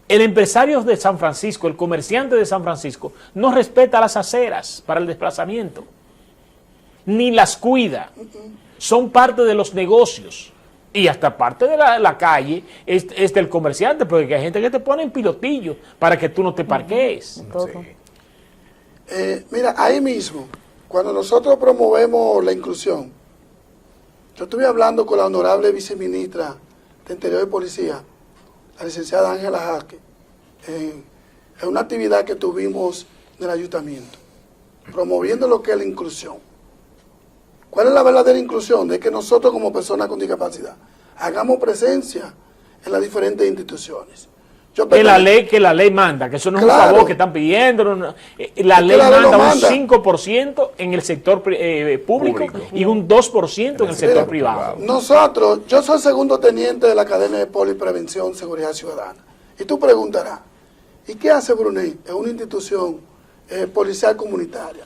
El empresario de San Francisco, el comerciante de San Francisco, no respeta las aceras para el desplazamiento, ni las cuida. Son parte de los negocios. Y hasta parte de la calle es del comerciante, porque hay gente que te pone en pilotillo para que tú no te parquees. Todo. Mira, ahí mismo, cuando nosotros promovemos la inclusión, yo estuve hablando con la honorable viceministra de Interior y Policía, la licenciada Ángela Jaque, en una actividad que tuvimos en el ayuntamiento, promoviendo lo que es la inclusión. ¿Cuál es la verdadera inclusión? De que nosotros como personas con discapacidad hagamos presencia en las diferentes instituciones. Que la ley manda, que eso no es un favor que están pidiendo. La ley manda un 5% en el sector público y un 2% en el sector privado. Nosotros, yo soy segundo teniente de la Academia de Poliprevención Seguridad Ciudadana. Y tú preguntarás, ¿y qué hace Brunei? Es una institución policial comunitaria.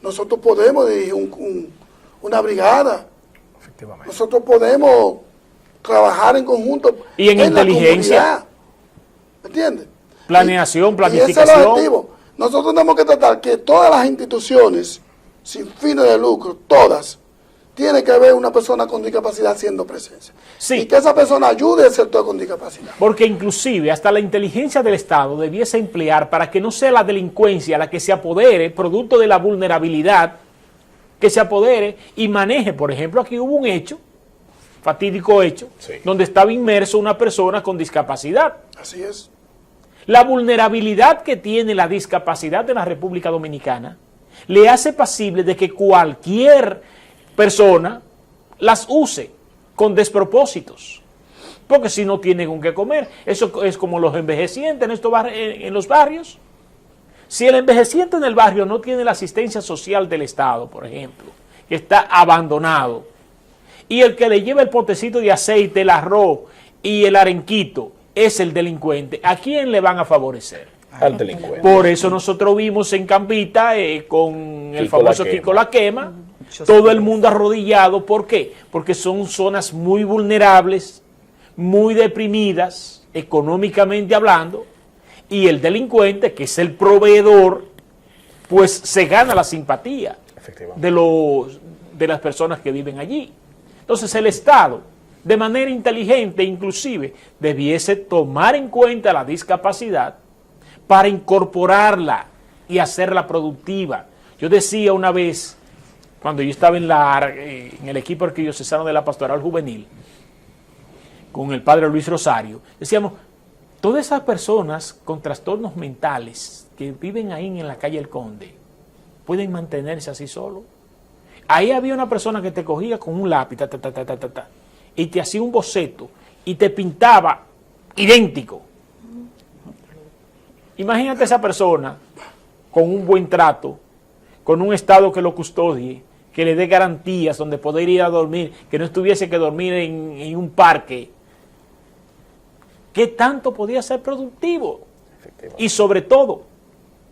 Nosotros podemos dirigir una brigada. Efectivamente. Nosotros podemos trabajar en conjunto. Y en inteligencia. La comunidad. ¿Me entiendes? Planeación, planificación. Y ese es el objetivo. Nosotros tenemos que tratar que todas las instituciones sin fines de lucro, todas, tiene que haber una persona con discapacidad haciendo presencia. Sí. Y que esa persona ayude al sector con discapacidad. Porque inclusive hasta la inteligencia del Estado debiese emplear para que no sea la delincuencia la que se apodere, producto de la vulnerabilidad, que se apodere y maneje. Por ejemplo, aquí hubo un hecho, fatídico hecho, Sí. donde estaba inmerso una persona con discapacidad. Así es. La vulnerabilidad que tiene la discapacidad en la República Dominicana le hace pasible de que cualquier persona las use con despropósitos, porque si no tienen con qué comer. Eso es como los envejecientes en los barrios. Si el envejeciente en el barrio no tiene la asistencia social del Estado, por ejemplo, que está abandonado, y el que le lleva el potecito de aceite, el arroz y el arenquito es el delincuente, ¿a quién le van a favorecer? Al delincuente. Por eso nosotros vimos en Campita con el Kiko famoso La Quema. Kiko La Quema, Muchos todo el problemas. mundo arrodillado. ¿Por qué? Porque son zonas muy vulnerables, muy deprimidas, económicamente hablando, y el delincuente, que es el proveedor, pues se gana la simpatía Efectivamente. de las personas que viven allí. Entonces el Estado, de manera inteligente inclusive, debiese tomar en cuenta la discapacidad para incorporarla y hacerla productiva. Yo decía una vez, cuando yo estaba en el equipo arquidiocesano de la Pastoral Juvenil, con el padre Luis Rosario, decíamos, todas esas personas con trastornos mentales que viven ahí en la calle El Conde, ¿pueden mantenerse así solo? Ahí había una persona que te cogía con un lápiz, y te hacía un boceto, y te pintaba idéntico. Imagínate esa persona con un buen trato, con un Estado que lo custodie, que le dé garantías donde poder ir a dormir, que no estuviese que dormir en un parque. ¿Qué tanto podía ser productivo? Y sobre todo,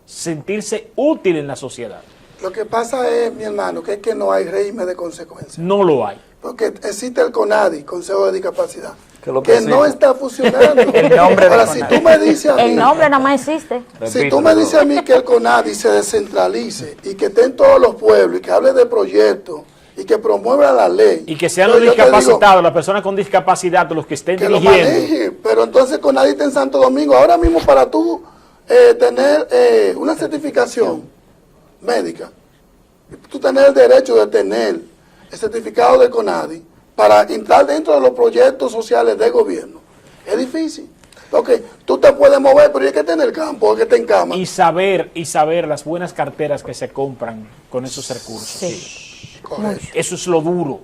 sentirse útil en la sociedad. Lo que pasa es, mi hermano, que es que no hay régimen de consecuencias. No lo hay. Porque existe el CONADI, Consejo de Discapacidad, Que lo que preside. no está funcionando. El nombre del Ahora, si CONADI. tú me dices a mí, El nombre nada más existe. si tú me dices a mí que el CONADI se descentralice y que esté en todos los pueblos y que hable de proyectos y que promueva la ley. Y que sean los Entonces, yo te digo, discapacitados, las personas con discapacidad, los que estén que lo dirigiendo. maneje, pero entonces CONADI está en Santo Domingo. Ahora mismo para tú tener una certificación médica, tú tener el derecho de tener el certificado de CONADI para entrar dentro de los proyectos sociales del gobierno. Es difícil. Porque tú te puedes mover, pero hay que estar en el campo, hay que estar en cama. Y saber las buenas carteras que se compran con esos recursos. Sí. Correcto. Eso es lo duro.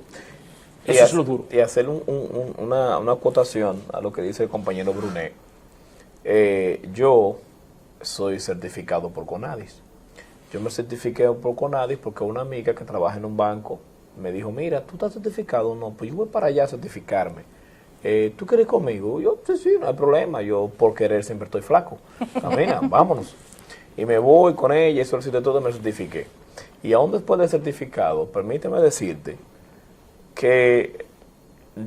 Y Eso es hace- lo duro. Y hacer una acotación a lo que dice el compañero Brunet. Yo soy certificado por CONADIS. Yo me certifiqué por CONADIS porque una amiga que trabaja en un banco me dijo, mira, ¿tú estás certificado? No, pues yo voy para allá a certificarme. ¿Tú quieres ir conmigo? Yo, sí, no hay problema. Yo por querer siempre estoy flaco. Camina, vámonos. Y me voy con ella y solicité todo y me certifiqué. Y aún después del certificado, permíteme decirte que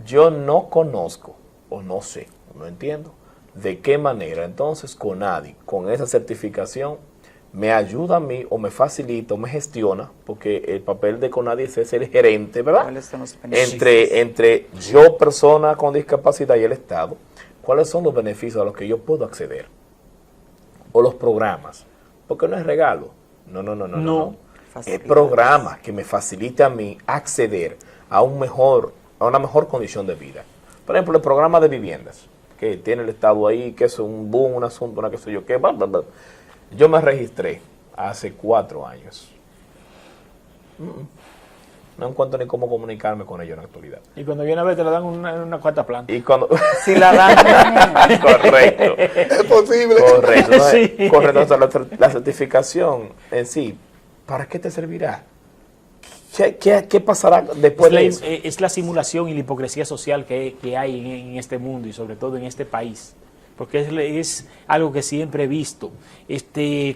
yo no conozco, o no sé, no entiendo, de qué manera entonces CONADI, con esa certificación, me ayuda a mí, o me facilita, o me gestiona, porque el papel de CONADI es ser el gerente, ¿verdad? ¿Cuáles son los beneficios? Entre yo, persona con discapacidad, y el Estado, ¿cuáles son los beneficios a los que yo puedo acceder? O los programas, porque no es regalo, no. Es Facilidades. programas que me facilite a mí acceder a una mejor condición de vida. Por ejemplo, el programa de viviendas, que tiene el Estado ahí, que es un boom, un asunto, una qué sé yo qué, bla, bla, bla. Yo me registré hace 4 años. No encuentro ni cómo comunicarme con ellos en la actualidad. Y cuando viene a ver te le dan una cuarta planta. Y cuando... Si la dan, Correcto. Es posible. Correcto. Entonces, Sí. correcto. Entonces, la certificación en sí, ¿para qué te servirá? ¿Qué pasará después de eso? Es la simulación y la hipocresía social que hay en este mundo y sobre todo en este país. Porque es algo que siempre he visto.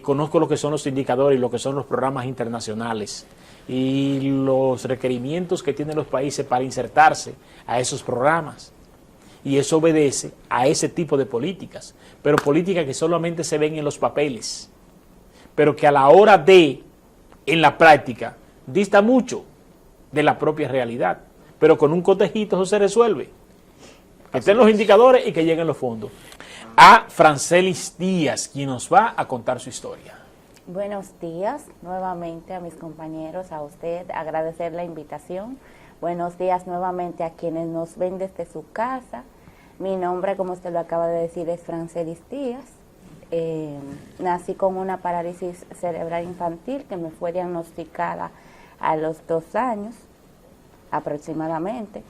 Conozco lo que son los indicadores y lo que son los programas internacionales y los requerimientos que tienen los países para insertarse a esos programas. Y eso obedece a ese tipo de políticas, pero políticas que solamente se ven en los papeles, pero que a la hora de, en la práctica, dista mucho de la propia realidad. Pero con un cotejito eso se resuelve. Que estén los indicadores y que lleguen los fondos. A Francelis Díaz, quien nos va a contar su historia. Buenos días nuevamente a mis compañeros, a usted, agradecer la invitación. Buenos días nuevamente a quienes nos ven desde su casa. Mi nombre, como usted lo acaba de decir, es Francelis Díaz. Nací con una parálisis cerebral infantil que me fue diagnosticada a los 2 años aproximadamente.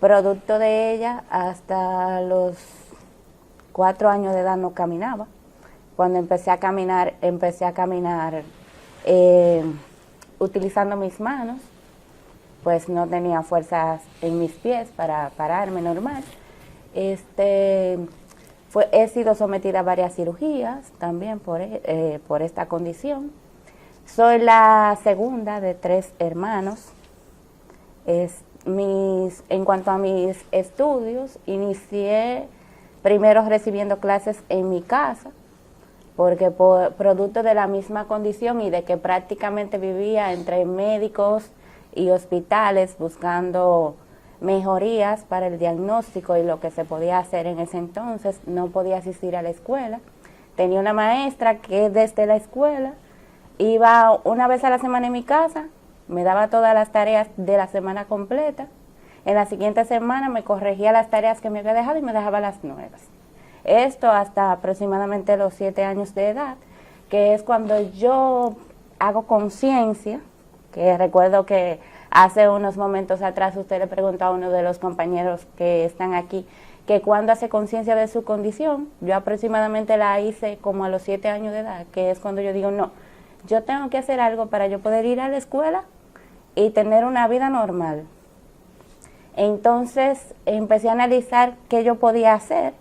Producto de ella, hasta los 4 años de edad no caminaba. Cuando empecé a caminar utilizando mis manos, pues no tenía fuerzas en mis pies para pararme normal. He sido sometida a varias cirugías también por esta condición. Soy la segunda de 3 hermanos. En cuanto a mis estudios, inicié primero recibiendo clases en mi casa, porque producto de la misma condición y de que prácticamente vivía entre médicos y hospitales buscando mejorías para el diagnóstico y lo que se podía hacer en ese entonces, no podía asistir a la escuela. Tenía una maestra que desde la escuela iba una vez a la semana en mi casa, me daba todas las tareas de la semana completa. En la siguiente semana me corregía las tareas que me había dejado y me dejaba las nuevas. Esto hasta aproximadamente los 7 años de edad, que es cuando yo hago conciencia, que recuerdo que hace unos momentos atrás usted le preguntó a uno de los compañeros que están aquí, que cuando hace conciencia de su condición. Yo aproximadamente la hice como a los 7 años de edad, que es cuando yo digo, no, yo tengo que hacer algo para yo poder ir a la escuela y tener una vida normal. Entonces empecé a analizar qué yo podía hacer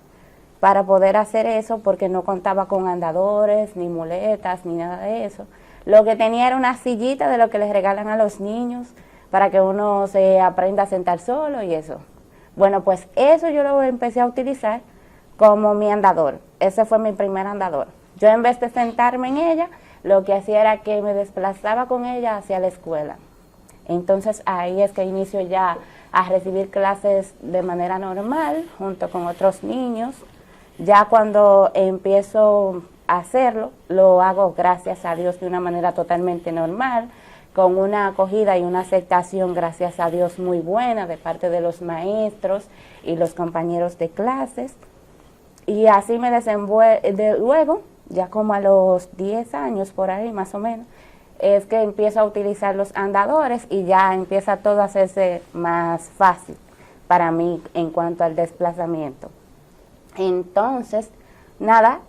para poder hacer eso, porque no contaba con andadores, ni muletas, ni nada de eso. Lo que tenía era una sillita de lo que les regalan a los niños para que uno se aprenda a sentar solo y eso. Bueno, pues eso yo lo empecé a utilizar como mi andador. Ese fue mi primer andador. Yo en vez de sentarme en ella, lo que hacía era que me desplazaba con ella hacia la escuela. Entonces ahí es que inicio ya a recibir clases de manera normal, junto con otros niños. Ya cuando empiezo a hacerlo, lo hago, gracias a Dios, de una manera totalmente normal, con una acogida y una aceptación, gracias a Dios, muy buena de parte de los maestros y los compañeros de clases. Y así me luego, ya como a los 10 años por ahí más o menos, es que empiezo a utilizar los andadores y ya empieza todo a hacerse más fácil para mí en cuanto al desplazamiento. Entonces, nada,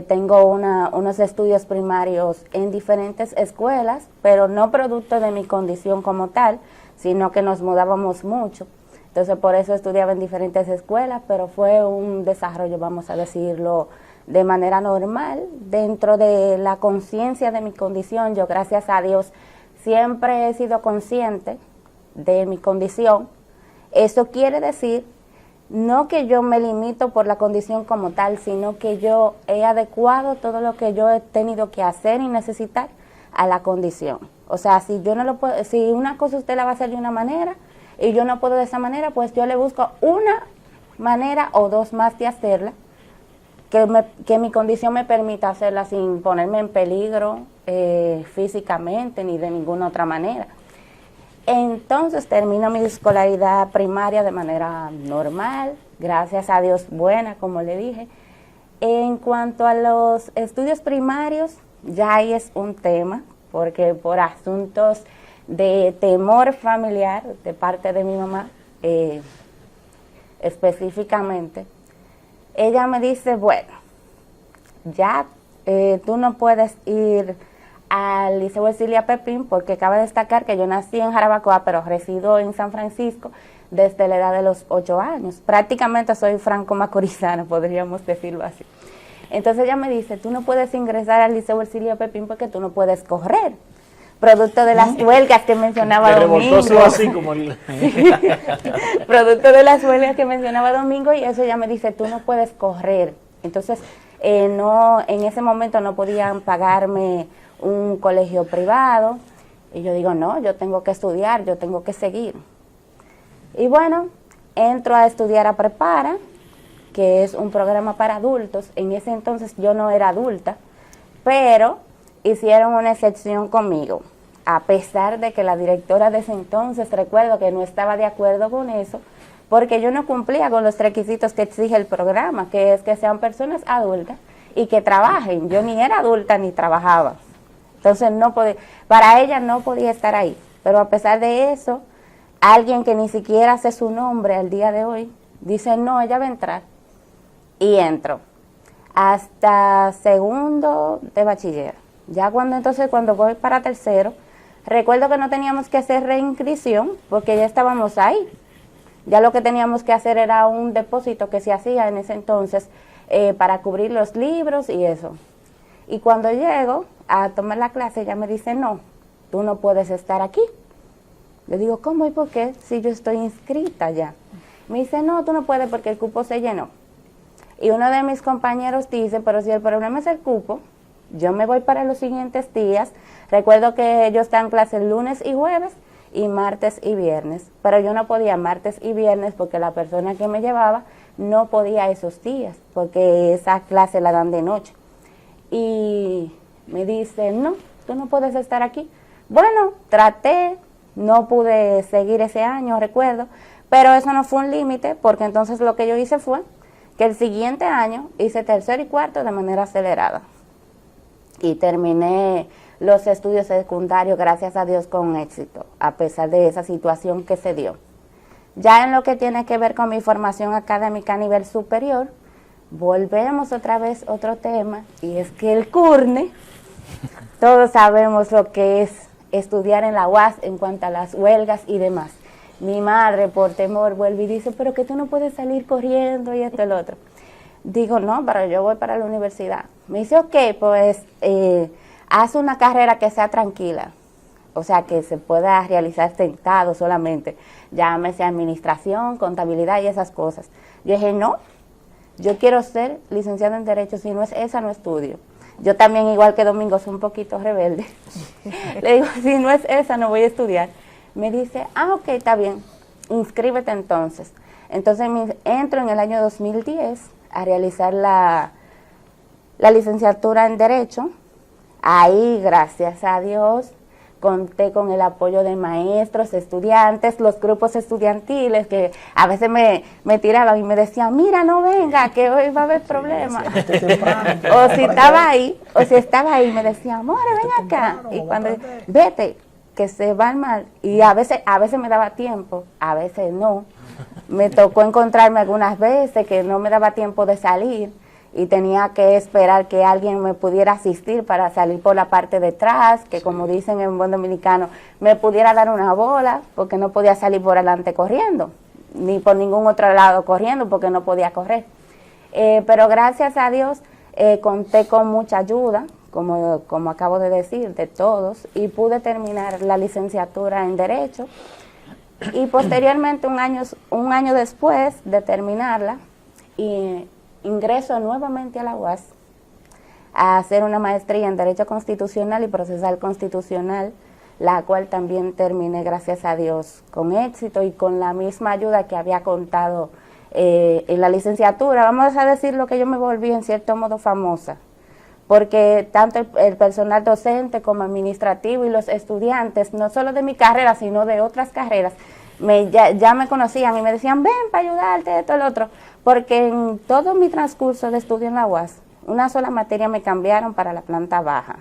tengo unos estudios primarios en diferentes escuelas, pero no producto de mi condición como tal, sino que nos mudábamos mucho. Entonces, por eso estudiaba en diferentes escuelas, pero fue un desarrollo, vamos a decirlo, de manera normal, dentro de la conciencia de mi condición. Yo, gracias a Dios, siempre he sido consciente de mi condición. Eso quiere decir no que yo me limito por la condición como tal, sino que yo he adecuado todo lo que yo he tenido que hacer y necesitar a la condición. O sea, si yo no lo puedo, si una cosa usted la va a hacer de una manera y yo no puedo de esa manera, pues yo le busco una manera o 2 más de hacerla que mi condición me permita hacerla sin ponerme en peligro físicamente ni de ninguna otra manera. Entonces termino mi escolaridad primaria de manera normal, gracias a Dios buena, como le dije. En cuanto a los estudios primarios, ya ahí es un tema, porque por asuntos de temor familiar de parte de mi mamá, específicamente, ella me dice, bueno, ya tú no puedes ir al Liceo Ercilia Pepín, porque cabe destacar que yo nací en Jarabacoa, pero resido en San Francisco desde la edad de los 8 años. Prácticamente soy franco-macorizana, podríamos decirlo así. Entonces ella me dice, tú no puedes ingresar al Liceo Ercilia Pepín porque tú no puedes correr, producto de las huelgas que mencionaba Domingo. Así como Producto de las huelgas que mencionaba Domingo, y eso ella me dice, tú no puedes correr. Entonces, no, en ese momento no podían pagarme un colegio privado Y yo digo, no, yo tengo que estudiar, yo tengo que seguir. Y bueno, entro a estudiar a Prepara, que es un programa para adultos. En ese entonces yo no era adulta, pero hicieron una excepción conmigo. A pesar de que la directora de ese entonces, recuerdo que no estaba de acuerdo con eso, porque yo no cumplía con los requisitos que exige el programa, que es que sean personas adultas y que trabajen. Yo ni era adulta ni trabajaba. Entonces no podía, para ella no podía estar ahí. Pero a pesar de eso, alguien que ni siquiera hace su nombre al día de hoy, dice, no, ella va a entrar. Y entro. Hasta segundo de bachiller. Ya cuando voy para tercero, recuerdo que no teníamos que hacer reinscripción porque ya estábamos ahí. Ya lo que teníamos que hacer era un depósito que se hacía en ese entonces para cubrir los libros y eso. Y cuando llego a tomar la clase, ella me dice, no, tú no puedes estar aquí. Le digo, ¿cómo y por qué? Si yo estoy inscrita ya. Me dice, no, tú no puedes porque el cupo se llenó. Y uno de mis compañeros dice, pero si el problema es el cupo, yo me voy para los siguientes días. Recuerdo que ellos están en clases lunes y jueves y martes y viernes. Pero yo no podía martes y viernes porque la persona que me llevaba no podía esos días, porque esa clase la dan de noche. Y me dice, no, tú no puedes estar aquí. Bueno, traté, no pude seguir ese año, recuerdo, pero eso no fue un límite, porque entonces lo que yo hice fue que el siguiente año hice tercero y cuarto de manera acelerada. Y terminé los estudios secundarios, gracias a Dios, con éxito, a pesar de esa situación que se dio. Ya en lo que tiene que ver con mi formación académica a nivel superior, volvemos otra vez a otro tema, y es que el CURNE, todos sabemos lo que es estudiar en la UAS en cuanto a las huelgas y demás. Mi madre, por temor, vuelve y dice, pero que tú no puedes salir corriendo y esto y lo otro. Digo, no, pero yo voy para la universidad. Me dice, ok, pues haz una carrera que sea tranquila, o sea, que se pueda realizar sentado solamente, llámese administración, contabilidad y esas cosas. Yo dije, no, yo quiero ser licenciada en Derecho, si no es esa, no estudio. Yo también, igual que Domingo, soy un poquito rebelde. Le digo, si no es esa, no voy a estudiar. Me dice, ok, está bien, inscríbete entonces. Entonces entro en el año 2010 a realizar la licenciatura en Derecho. Ahí, gracias a Dios, conté con el apoyo de maestros, estudiantes, los grupos estudiantiles que a veces me tiraban y me decían, mira, no venga, que hoy va a haber problemas. O si estaba ahí, me decían, amor, ven acá. Y cuando, vete, que se van mal. Y a veces me daba tiempo, a veces no. Me tocó encontrarme algunas veces que no me daba tiempo de salir y tenía que esperar que alguien me pudiera asistir para salir por la parte de atrás, que como dicen en buen dominicano, me pudiera dar una bola, porque no podía salir por adelante corriendo, ni por ningún otro lado corriendo, porque no podía correr. Pero gracias a Dios conté con mucha ayuda, como acabo de decir, de todos, y pude terminar la licenciatura en Derecho. Y posteriormente, un año después de terminarla, ingreso nuevamente a la UAS a hacer una maestría en Derecho Constitucional y Procesal Constitucional, la cual también terminé, gracias a Dios, con éxito y con la misma ayuda que había contado en la licenciatura. Vamos a decir lo que yo me volví en cierto modo famosa, porque tanto el personal docente como administrativo y los estudiantes, no solo de mi carrera, sino de otras carreras, ya me conocían y me decían, ven para ayudarte, esto, lo otro, porque en todo mi transcurso de estudio en la UAS, una sola materia me cambiaron para la planta baja.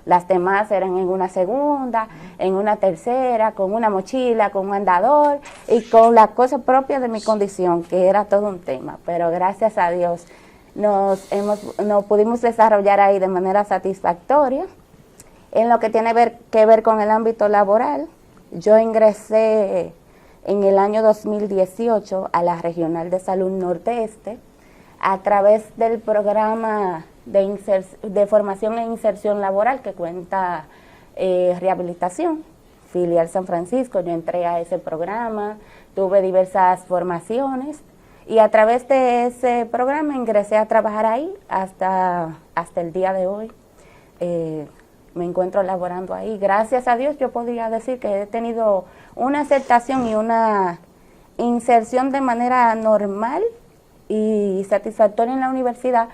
Las demás eran en una segunda, en una tercera, con una mochila, con un andador y con la cosa propia de mi condición, que era todo un tema. Pero gracias a Dios nos pudimos desarrollar ahí de manera satisfactoria. En lo que tiene que ver con el ámbito laboral, yo ingresé en el año 2018 a la Regional de Salud Nordeste a través del programa de formación e inserción laboral que cuenta Rehabilitación, filial San Francisco. Yo entré a ese programa, tuve diversas formaciones y a través de ese programa ingresé a trabajar ahí hasta el día de hoy. me encuentro laborando ahí. Gracias a Dios yo podría decir que he tenido una aceptación y una inserción de manera normal y satisfactoria en la universidad,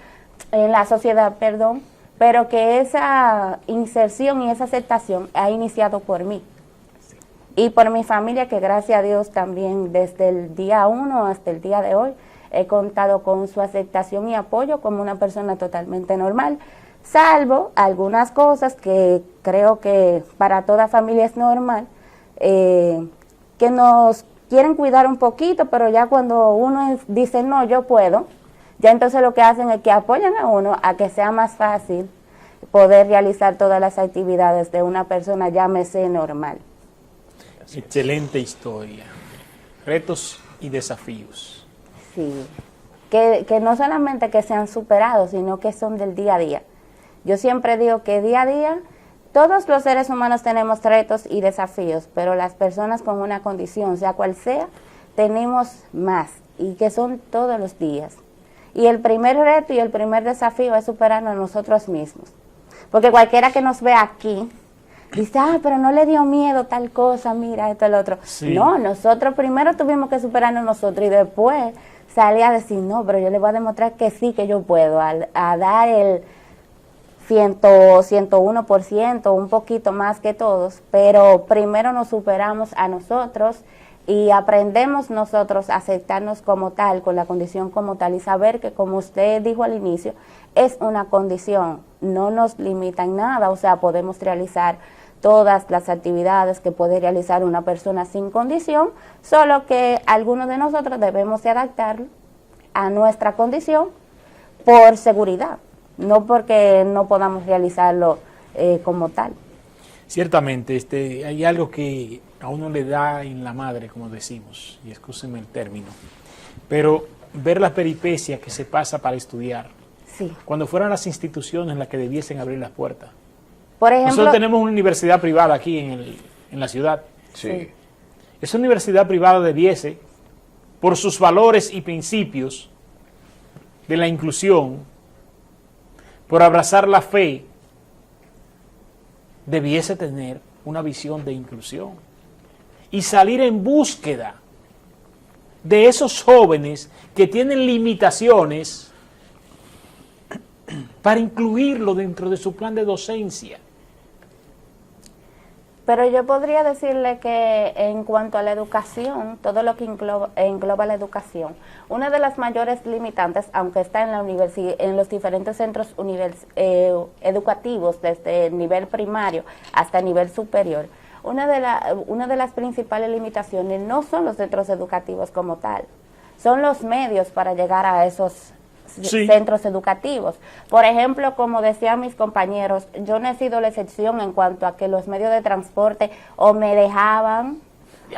en la sociedad, perdón, pero que esa inserción y esa aceptación ha iniciado por mí y por mi familia, que gracias a Dios también desde el día 1 hasta el día de hoy he contado con su aceptación y apoyo como una persona totalmente normal, salvo algunas cosas que creo que para toda familia es normal, que nos quieren cuidar un poquito, pero ya cuando uno dice no, yo puedo, ya entonces lo que hacen es que apoyan a uno a que sea más fácil poder realizar todas las actividades de una persona, llámese normal. Excelente historia. Retos y desafíos. Sí, que no solamente que sean superados, sino que son del día a día. Yo siempre digo que día a día todos los seres humanos tenemos retos y desafíos, pero las personas con una condición, sea cual sea, tenemos más y que son todos los días. Y el primer reto y el primer desafío es superarnos a nosotros mismos. Porque cualquiera que nos ve aquí dice, pero no le dio miedo tal cosa, mira esto, el otro. Sí. No, nosotros primero tuvimos que superarnos nosotros y después salí a decir, no, pero yo le voy a demostrar que sí, que yo puedo, a dar el 101%, un poquito más que todos, pero primero nos superamos a nosotros y aprendemos nosotros a aceptarnos como tal, con la condición como tal, y saber que, como usted dijo al inicio, es una condición, no nos limita en nada, o sea, podemos realizar todas las actividades que puede realizar una persona sin condición, solo que algunos de nosotros debemos de adaptarlo a nuestra condición por seguridad, no porque no podamos realizarlo como tal. Ciertamente, hay algo que a uno le da en la madre, como decimos, y excúsenme el término, pero ver las peripecias que se pasa para estudiar, Sí. cuando fueran las instituciones las que debiesen abrir las puertas. Por ejemplo, Nosotros tenemos una universidad privada aquí en la ciudad. Sí. Esa universidad privada debiese, por sus valores y principios de la inclusión, por abrazar la fe, debiese tener una visión de inclusión y salir en búsqueda de esos jóvenes que tienen limitaciones para incluirlo dentro de su plan de docencia. pero yo podría decirle que en cuanto a la educación, todo lo que engloba la educación, una de las mayores limitantes, aunque está en la en los diferentes centros educativos, desde el nivel primario hasta el nivel superior, una de las principales limitaciones no son los centros educativos como tal, son los medios para llegar a esos centros educativos. Por ejemplo, como decían mis compañeros, yo no he sido la excepción en cuanto a que los medios de transporte o me dejaban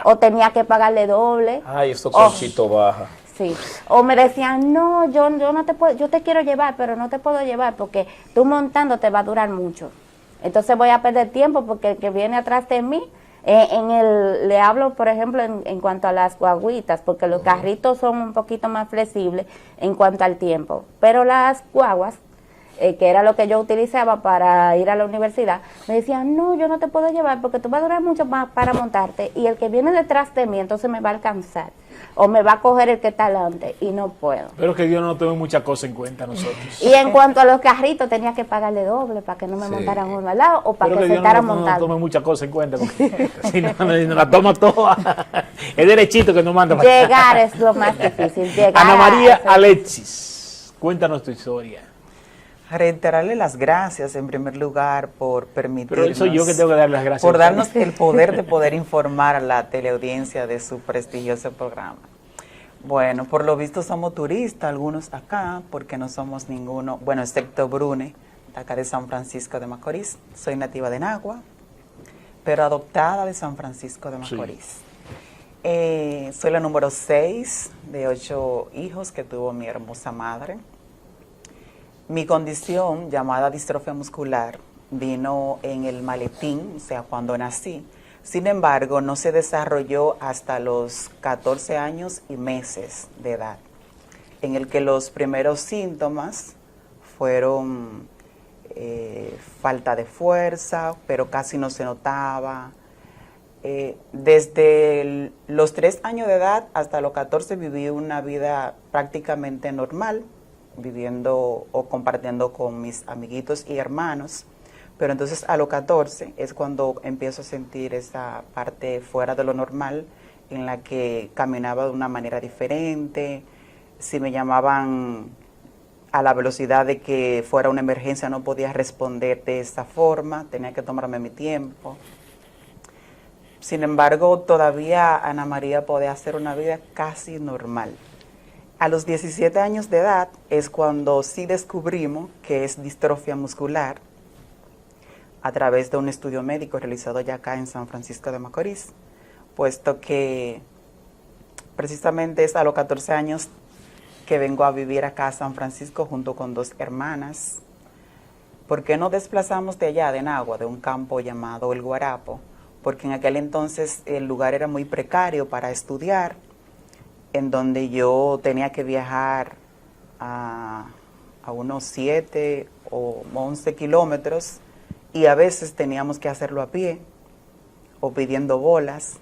o tenía que pagarle doble. Ay, esto Conchito baja. Sí, o me decían, no, yo no te puedo, yo te quiero llevar, pero no te puedo llevar porque tú montando te va a durar mucho. Entonces voy a perder tiempo porque el que viene atrás de mí, le hablo, por ejemplo, en cuanto a las guaguitas, porque los carritos son un poquito más flexibles en cuanto al tiempo. Pero las guaguas, que era lo que yo utilizaba para ir a la universidad, me decían, no, yo no te puedo llevar porque tú vas a durar mucho más para montarte y el que viene detrás de mí entonces me va a alcanzar o me va a coger el que está delante y no puedo. Pero que Dios no tome muchas cosas en cuenta a nosotros. Y en cuanto a los carritos, tenía que pagarle doble para que no me montaran uno al lado o para Pero que se Dios sentaran no montando. tome muchas cosas en cuenta, porque si no, la toma toda. Es derechito que nos manda. Llegar es lo más difícil. Llegar Ana María a eso. Alexis, cuéntanos tu historia. Reiterarle las gracias en primer lugar por permitirnos, Pero soy yo que tengo que dar las gracias. por darnos el poder de poder informar a la teleaudiencia de su prestigioso programa. Bueno, por lo visto somos turistas, algunos acá, porque no somos ninguno, bueno, excepto Brune, de acá de San Francisco de Macorís. Soy nativa de Nagua, pero adoptada de San Francisco de Macorís. Soy la número 6 de 8 hijos que tuvo mi hermosa madre. Mi condición, llamada distrofia muscular, vino en el maletín, o sea, cuando nací. Sin embargo, no se desarrolló hasta los 14 años y meses de edad, en el que los primeros síntomas fueron falta de fuerza, pero casi no se notaba. Desde los 3 años de edad hasta los 14 viví una vida prácticamente normal, viviendo o compartiendo con mis amiguitos y hermanos, pero entonces a los 14 es cuando empiezo a sentir esa parte fuera de lo normal, en la que caminaba de una manera diferente. Si me llamaban a la velocidad de que fuera una emergencia, no podía responder de esa forma, tenía que tomarme mi tiempo. Sin embargo, todavía Ana María podía hacer una vida casi normal. A los 17 años de edad es cuando sí descubrimos que es distrofia muscular a través de un estudio médico realizado ya acá en San Francisco de Macorís, puesto que precisamente es a los 14 años que vengo a vivir acá a San Francisco junto con 2 hermanas. ¿Por qué nos desplazamos de allá, de Nagua, de un campo llamado El Guarapo? Porque en aquel entonces el lugar era muy precario para estudiar, en donde yo tenía que viajar a unos 7 o 11 kilómetros, y a veces teníamos que hacerlo a pie o pidiendo bolas.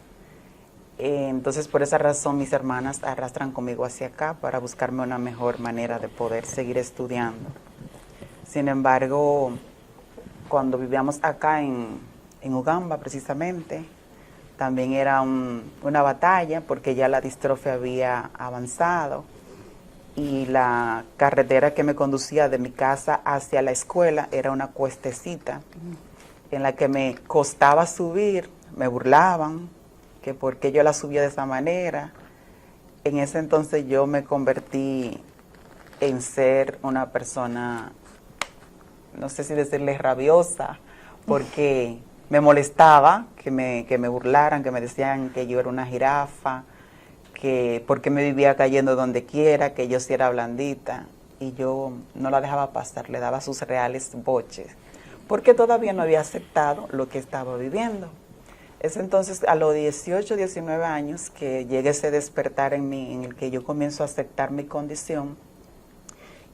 Entonces, por esa razón, mis hermanas arrastran conmigo hacia acá para buscarme una mejor manera de poder seguir estudiando. Sin embargo, cuando vivíamos acá en Ugamba, precisamente, también era una batalla porque ya la distrofia había avanzado y la carretera que me conducía de mi casa hacia la escuela era una cuestecita en la que me costaba subir, me burlaban, que por qué yo la subía de esa manera. En ese entonces yo me convertí en ser una persona, no sé si decirle rabiosa, porque me molestaba que me burlaran, que me decían que yo era una jirafa, que por qué me vivía cayendo donde quiera, que yo sí era blandita, y yo no la dejaba pasar, le daba sus reales boches, porque todavía no había aceptado lo que estaba viviendo. Es entonces a los 18, 19 años que llega ese despertar en mí, en el que yo comienzo a aceptar mi condición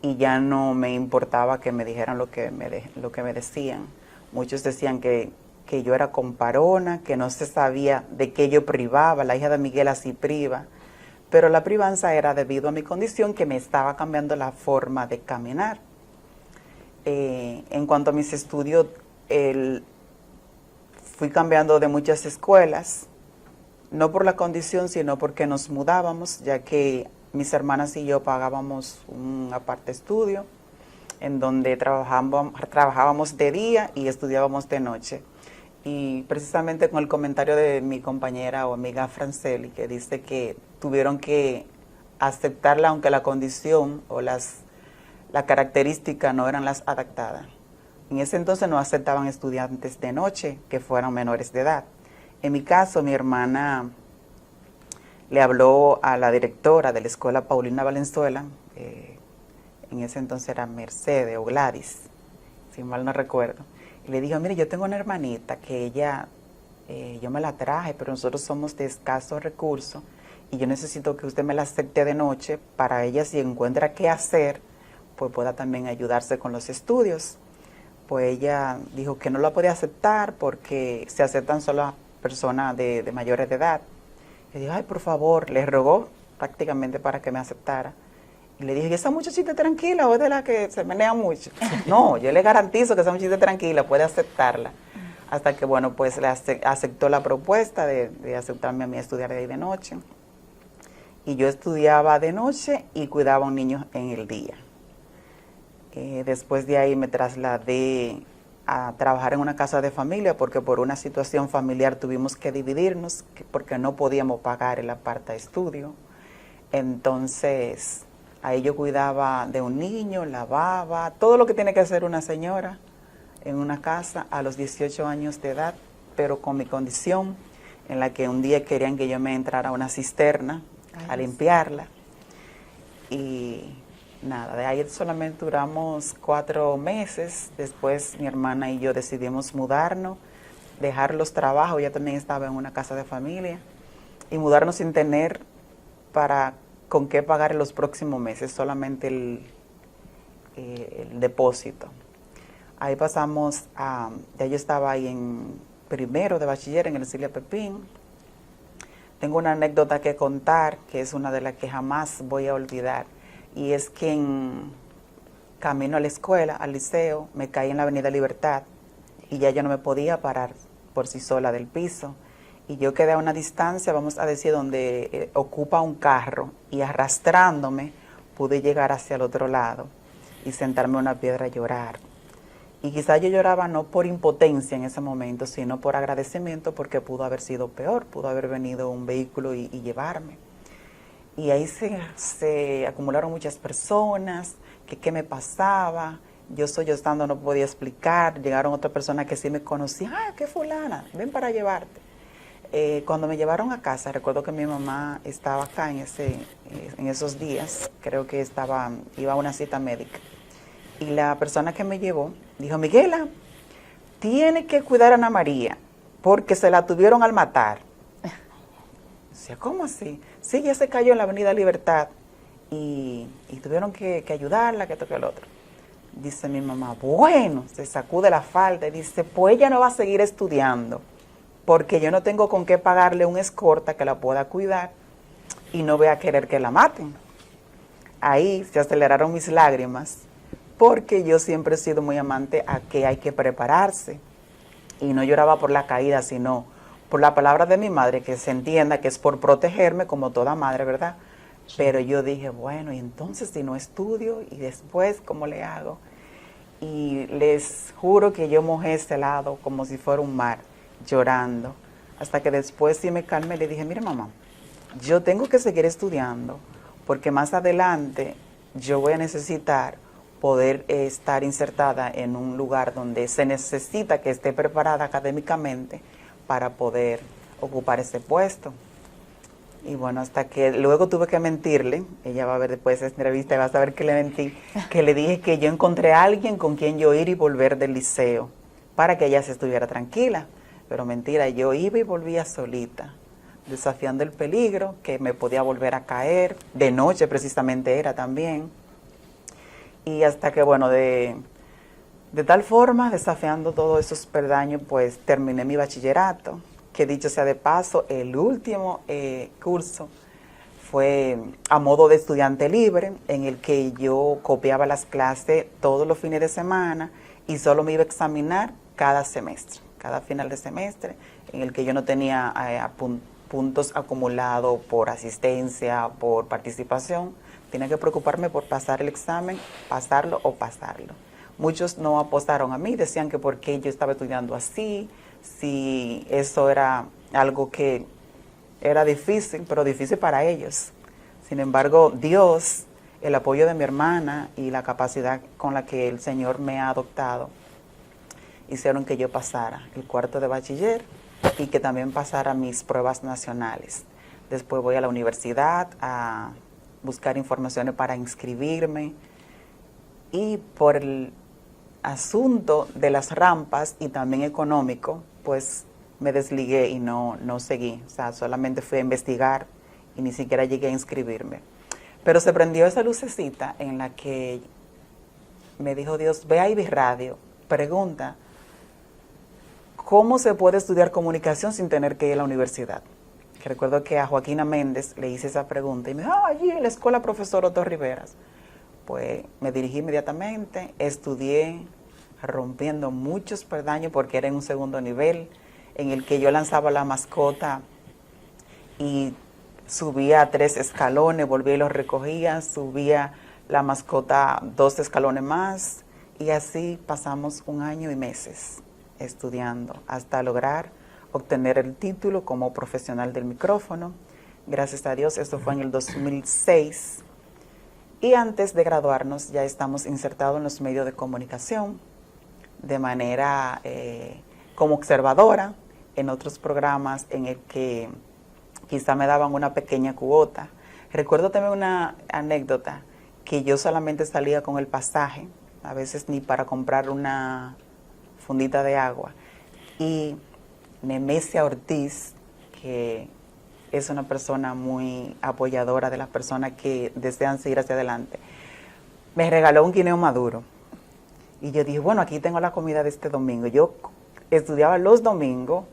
y ya no me importaba que me dijeran lo que me decían. Muchos decían que yo era comparona, que no se sabía de qué yo privaba, la hija de Miguel así priva, pero la privanza era debido a mi condición que me estaba cambiando la forma de caminar. En cuanto a mis estudios, fui cambiando de muchas escuelas, no por la condición, sino porque nos mudábamos, ya que mis hermanas y yo pagábamos un aparte estudio, en donde trabajábamos de día y estudiábamos de noche. Y precisamente con el comentario de mi compañera o amiga Franceli, que dice que tuvieron que aceptarla aunque la condición o la característica no eran las adaptadas. En ese entonces no aceptaban estudiantes de noche que fueran menores de edad. En mi caso, mi hermana le habló a la directora de la escuela Paulina Valenzuela, en ese entonces era Mercedes o Gladys, si mal no recuerdo, y le dijo, mire, yo tengo una hermanita que ella, yo me la traje, pero nosotros somos de escasos recursos y yo necesito que usted me la acepte de noche para ella, si encuentra qué hacer, pues pueda también ayudarse con los estudios. Pues ella dijo que no la podía aceptar porque se aceptan solo personas de mayores de edad. Le dijo, ay, por favor, le rogó prácticamente para que me aceptara. Y le dije, ¿y esa muchachita tranquila o es de la que se menea mucho? No, yo le garantizo que esa muchachita tranquila puede aceptarla. Hasta que, bueno, pues le aceptó la propuesta de aceptarme a mí a estudiar de ahí de noche. Y yo estudiaba de noche y cuidaba a un niño en el día. Después de ahí me trasladé a trabajar en una casa de familia porque por una situación familiar tuvimos que dividirnos porque no podíamos pagar el aparte estudio. Entonces, ahí yo cuidaba de un niño, lavaba, todo lo que tiene que hacer una señora en una casa a los 18 años de edad, pero con mi condición en la que un día querían que yo me entrara a una cisterna a limpiarla. Y nada, de ahí solamente duramos 4 meses. Después mi hermana y yo decidimos mudarnos, dejar los trabajos, ella también estaba en una casa de familia, y mudarnos sin tener con qué pagar en los próximos meses, solamente el depósito. Ahí pasamos a, ya yo estaba ahí en primero de bachiller en el Cilia Pepín. Tengo una anécdota que contar, que es una de las que jamás voy a olvidar, y es que en camino a la escuela, al liceo, me caí en la Avenida Libertad y ya yo no me podía parar por sí sola del piso. Y yo quedé a una distancia, vamos a decir, donde ocupa un carro, y arrastrándome pude llegar hacia el otro lado y sentarme en una piedra a llorar. Y quizás yo lloraba no por impotencia en ese momento, sino por agradecimiento, porque pudo haber sido peor, pudo haber venido un vehículo y llevarme. Y ahí se acumularon muchas personas, que qué me pasaba. Yo estando no podía explicar. Llegaron otras personas que sí me conocían. ¡Ah, qué fulana! Ven para llevarte. Cuando me llevaron a casa, recuerdo que mi mamá estaba acá en esos días. Creo que iba a una cita médica. Y la persona que me llevó dijo: Miguela, tiene que cuidar a Ana María, porque se la tuvieron al matar. Decía, ¿cómo así? Sí, ya se cayó en la Avenida Libertad y tuvieron que ayudarla, que esto, que el otro. Dice mi mamá, bueno, se sacude la falda y dice, pues ella no va a seguir estudiando, porque yo no tengo con qué pagarle un escolta que la pueda cuidar y no voy a querer que la maten. Ahí se aceleraron mis lágrimas, porque yo siempre he sido muy amante a que hay que prepararse. Y no lloraba por la caída, sino por la palabra de mi madre, que se entienda que es por protegerme, como toda madre, ¿verdad? Sí. Pero yo dije, bueno, y entonces si no estudio, y después, ¿cómo le hago? Y les juro que yo mojé ese lado como si fuera un mar, llorando. Hasta que después sí me calmé y le dije, mire mamá, yo tengo que seguir estudiando, porque más adelante yo voy a necesitar poder estar insertada en un lugar donde se necesita que esté preparada académicamente para poder ocupar ese puesto. Y bueno, hasta que luego tuve que mentirle, ella va a ver después esa entrevista y va a saber que le mentí, que le dije que yo encontré a alguien con quien yo ir y volver del liceo, para que ella se estuviera tranquila. Pero mentira, yo iba y volvía solita, desafiando el peligro, que me podía volver a caer, de noche precisamente era también. Y hasta que, bueno, de tal forma, desafiando todos esos peldaños, pues terminé mi bachillerato, que dicho sea de paso, el último curso fue a modo de estudiante libre, en el que yo copiaba las clases todos los fines de semana y solo me iba a examinar cada semestre, cada final de semestre, en el que yo no tenía puntos acumulados por asistencia, por participación. Tenía que preocuparme por pasar el examen, pasarlo o pasarlo. Muchos no apostaron a mí, decían que por qué yo estaba estudiando así, si eso era algo que era difícil, pero difícil para ellos. Sin embargo, Dios, el apoyo de mi hermana y la capacidad con la que el Señor me ha adoptado, hicieron que yo pasara el cuarto de bachiller y que también pasara mis pruebas nacionales. Después voy a la universidad a buscar informaciones para inscribirme, y por el asunto de las rampas y también económico, pues me desligué y no seguí. O sea, solamente fui a investigar y ni siquiera llegué a inscribirme. Pero se prendió esa lucecita en la que me dijo Dios, ve a IBI Radio, pregunta, ¿cómo se puede estudiar comunicación sin tener que ir a la universidad? Que recuerdo que a Joaquina Méndez le hice esa pregunta y me dijo, allí en la escuela profesor Otto Riveras. Pues me dirigí inmediatamente, estudié rompiendo muchos peldaños porque era en un segundo nivel, en el que yo lanzaba la mascota y subía 3 escalones, volvía y los recogía, subía la mascota 2 escalones más, y así pasamos 1 año y meses estudiando hasta lograr obtener el título como profesional del micrófono. Gracias a Dios, esto fue en el 2006. Y antes de graduarnos ya estamos insertados en los medios de comunicación, de manera como observadora, en otros programas en el que quizá me daban una pequeña cuota. Recuerdo también una anécdota, que yo solamente salía con el pasaje, a veces ni para comprar una fundita de agua. Y Nemesia Ortiz, que es una persona muy apoyadora de las personas que desean seguir hacia adelante, me regaló un guineo maduro. Y yo dije, bueno, aquí tengo la comida de este domingo. Yo estudiaba los domingos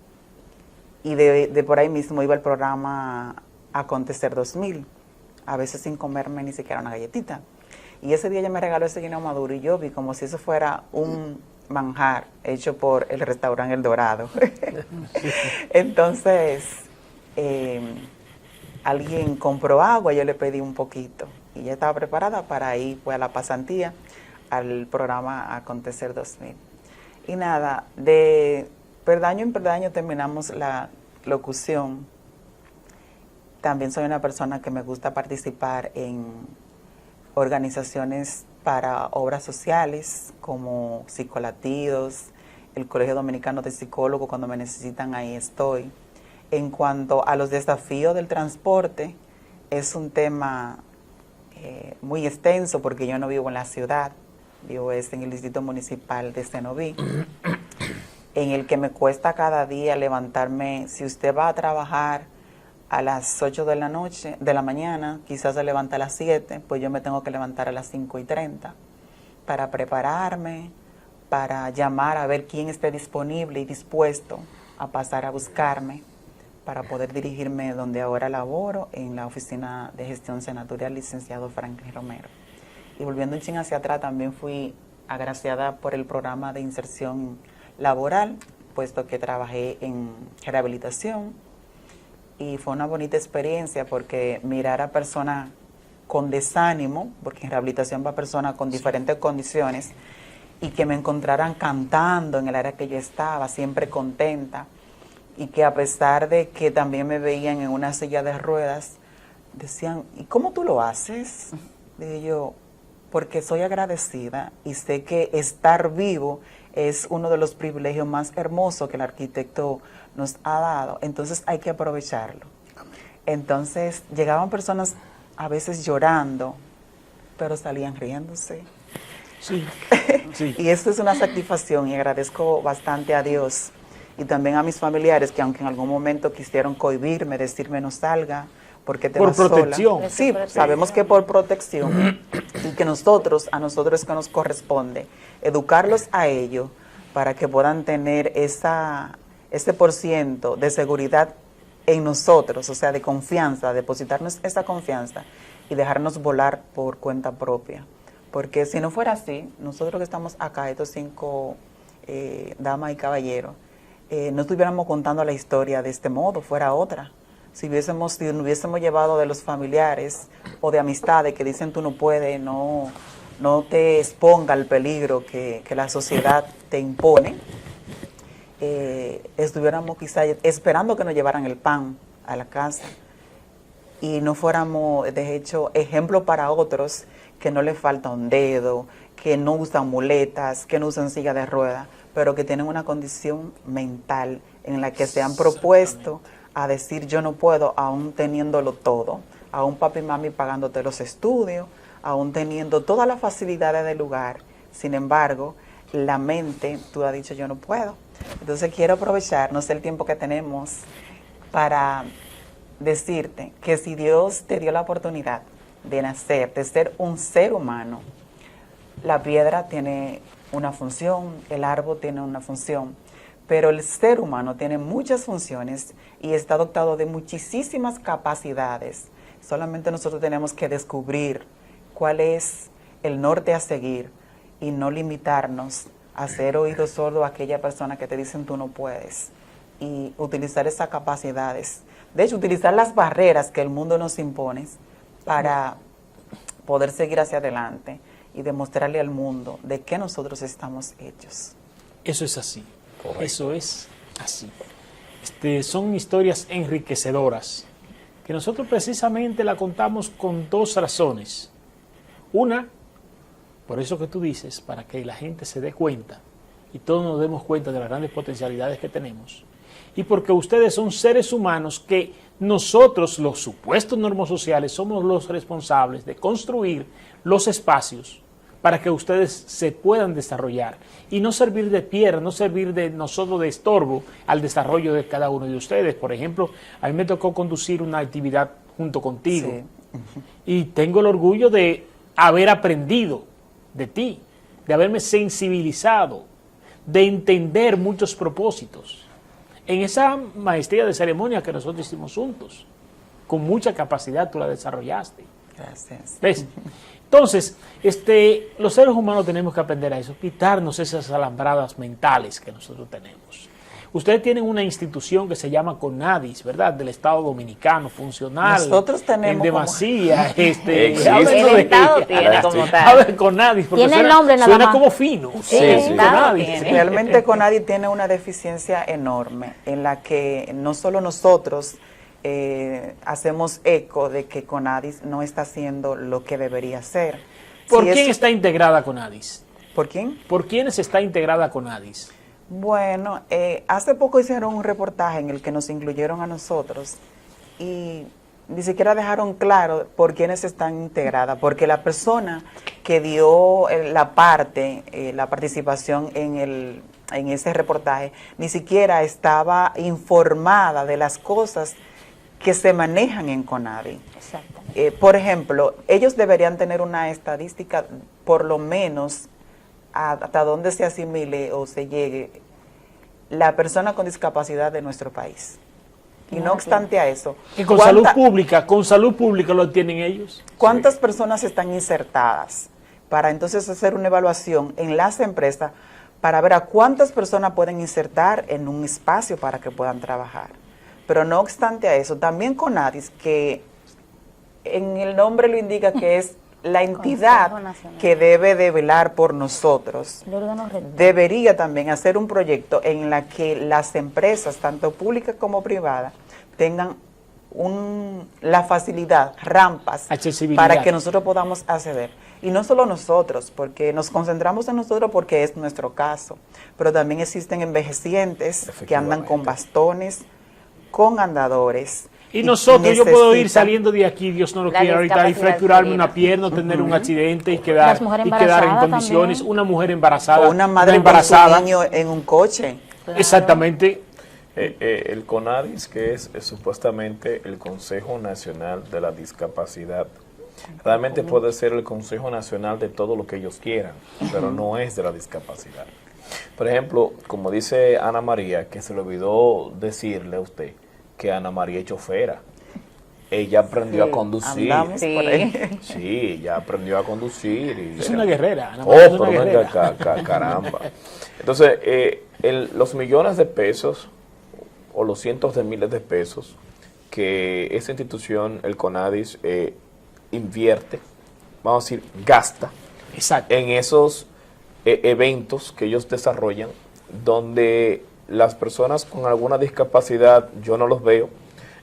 y de por ahí mismo iba al programa Acontecer 2000, a veces sin comerme ni siquiera una galletita. Y ese día ella me regaló ese guineo maduro y yo vi como si eso fuera un manjar hecho por el restaurante El Dorado. Entonces, alguien compró agua, yo le pedí un poquito y ya estaba preparada para ir pues, a la pasantía al programa Acontecer 2000. Y nada, de perdaño en perdaño terminamos la locución. También soy una persona que me gusta participar en organizaciones para obras sociales como Psicolatidos, el Colegio Dominicano de Psicólogos, cuando me necesitan ahí estoy. En cuanto a los desafíos del transporte, es un tema muy extenso porque yo no vivo en la ciudad, vivo en el distrito municipal de Cenoví, en el que me cuesta cada día levantarme. Si usted va a trabajar a las 8 de la mañana, quizás se levanta a las 7, pues yo me tengo que levantar a las 5:30 para prepararme, para llamar a ver quién esté disponible y dispuesto a pasar a buscarme, para poder dirigirme donde ahora laboro, en la Oficina de Gestión Senatorial, licenciado Franklin Romero. Y volviendo un chin hacia atrás, también fui agraciada por el programa de inserción laboral, puesto que trabajé en rehabilitación, y fue una bonita experiencia porque mirar a personas con desánimo, porque en rehabilitación va personas con diferentes condiciones, y que me encontraran cantando en el área que yo estaba, siempre contenta, y que a pesar de que también me veían en una silla de ruedas, decían, ¿y cómo tú lo haces? Dije yo, porque soy agradecida y sé que estar vivo es uno de los privilegios más hermosos que el arquitecto nos ha dado, entonces hay que aprovecharlo. Entonces llegaban personas a veces llorando, pero salían riéndose. Sí, sí. Y esto es una satisfacción y agradezco bastante a Dios y también a mis familiares que aunque en algún momento quisieron cohibirme, decirme no salga, porque te vas protección. sola. Sí, sabemos que por protección y que a nosotros es que nos corresponde educarlos a ello para que puedan tener ese % de seguridad en nosotros, o sea, de confianza, depositarnos esa confianza y dejarnos volar por cuenta propia. Porque si no fuera así, nosotros que estamos acá, estos 5 damas y caballeros, no estuviéramos contando la historia de este modo, fuera otra. Si no hubiésemos llevado de los familiares o de amistades que dicen tú no puedes, no te exponga al peligro que la sociedad te impone, estuviéramos quizá esperando que nos llevaran el pan a la casa y no fuéramos, de hecho, ejemplo para otros que no les falta un dedo, que no usan muletas, que no usan silla de ruedas, pero que tienen una condición mental en la que se han propuesto a decir yo no puedo, aún teniéndolo todo, aún papi y mami pagándote los estudios, aún teniendo todas las facilidades del lugar. Sin embargo, la mente, tú has dicho yo no puedo. Entonces quiero aprovechar, no sé el tiempo que tenemos, para decirte que si Dios te dio la oportunidad de nacer, de ser un ser humano, la piedra tiene una función, el árbol tiene una función, pero el ser humano tiene muchas funciones y está dotado de muchísimas capacidades. Solamente nosotros tenemos que descubrir cuál es el norte a seguir y no limitarnos a hacer oído sordo a aquella persona que te dicen tú no puedes, y utilizar esas capacidades. De hecho, utilizar las barreras que el mundo nos impone para poder seguir hacia adelante y demostrarle al mundo de qué nosotros estamos hechos. Eso es así. Correcto. Eso es así. Son historias enriquecedoras que nosotros precisamente la contamos con 2 razones. Una, por eso que tú dices, para que la gente se dé cuenta y todos nos demos cuenta de las grandes potencialidades que tenemos. Y porque ustedes son seres humanos que nosotros, los supuestos normas sociales, somos los responsables de construir los espacios para que ustedes se puedan desarrollar y no servir de piedra, no servir de nosotros de estorbo al desarrollo de cada uno de ustedes. Por ejemplo, a mí me tocó conducir una actividad junto contigo, Sí. y tengo el orgullo de haber aprendido de ti, de haberme sensibilizado, de entender muchos propósitos. En esa maestría de ceremonia que nosotros hicimos juntos, con mucha capacidad tú la desarrollaste. Gracias. ¿Ves? Entonces, los seres humanos tenemos que aprender a eso, quitarnos esas alambradas mentales que nosotros tenemos. Ustedes tienen una institución que se llama CONADIS, ¿verdad? Del Estado Dominicano, funcional. Nosotros tenemos en demasía. Existe. háblenos El de Estado ella. tiene como tal. Hablen CONADIS, porque Tiene el suena, nombre nada suena más. como fino. Sí, sí. el Estado CONADIS. tiene. Realmente CONADIS tiene una deficiencia enorme en la que no solo nosotros hacemos eco de que CONADIS no está haciendo lo que debería hacer. ¿Por Si quién es- está integrada CONADIS? ¿Por quién? ¿Por quiénes está integrada CONADIS? Bueno, hace poco hicieron un reportaje en el que nos incluyeron a nosotros y ni siquiera dejaron claro por quiénes están integradas, porque la persona que dio la participación en ese reportaje, ni siquiera estaba informada de las cosas que se manejan en CONADIS. Exactamente. Por ejemplo, ellos deberían tener una estadística, por lo menos, hasta dónde se asimile o se llegue la persona con discapacidad de nuestro país. Y no obstante a eso, Que con salud pública lo tienen ellos. ¿cuántas personas están insertadas? Para entonces hacer una evaluación en las empresas para ver a cuántas personas pueden insertar en un espacio para que puedan trabajar. Pero no obstante a eso, también CONADIS, que en el nombre lo indica que es la entidad Consejo Nacional. que debe de velar por nosotros, El órgano rector. debería también hacer un proyecto en la que las empresas, tanto públicas como privadas, tengan la facilidad, rampas, Accesibilidad. para que nosotros podamos acceder. Y no solo nosotros, porque nos concentramos en nosotros porque es nuestro caso, pero también existen envejecientes que andan con Efectivamente. bastones, con andadores. Y nosotros, yo puedo ir necesitan- saliendo de aquí, Dios no lo La quiera ahorita, y discapacidad fracturarme adquirida. una pierna, tener un accidente y quedar, Las mujeres y quedar en embarazadas condiciones. también. Una mujer embarazada, O una madre embarazada. con su niño en un coche. Exactamente. El CONADIS, que es supuestamente el Consejo Nacional de la Discapacidad, realmente puede ser el Consejo Nacional de todo lo que ellos quieran, pero no es de la discapacidad. Por ejemplo, como dice Ana María, que se le olvidó decirle a usted que Ana María es chofera. Ella aprendió Sí, a conducir. andamos Sí. por ahí. Sí, ella aprendió a conducir. Y Es una guerrera. Ana Oh, María es una pero venga guerrera. acá, caramba. Entonces, los millones de pesos o los cientos de miles de pesos que esa institución, el CONADIS, invierte, vamos a decir, gasta Exacto. en esos eventos que ellos desarrollan, donde las personas con alguna discapacidad, yo no los veo,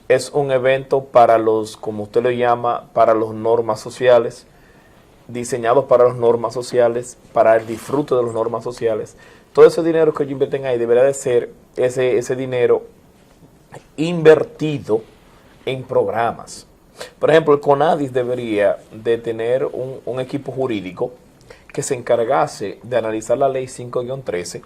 es un evento para los, como usted lo llama, para los normas sociales, diseñados para las normas sociales, para el disfrute de las normas sociales. Todo ese dinero que ellos invierten ahí debería de ser ese dinero invertido en programas. Por ejemplo, el CONADIS debería de tener un equipo jurídico que se encargase de analizar la ley 5-13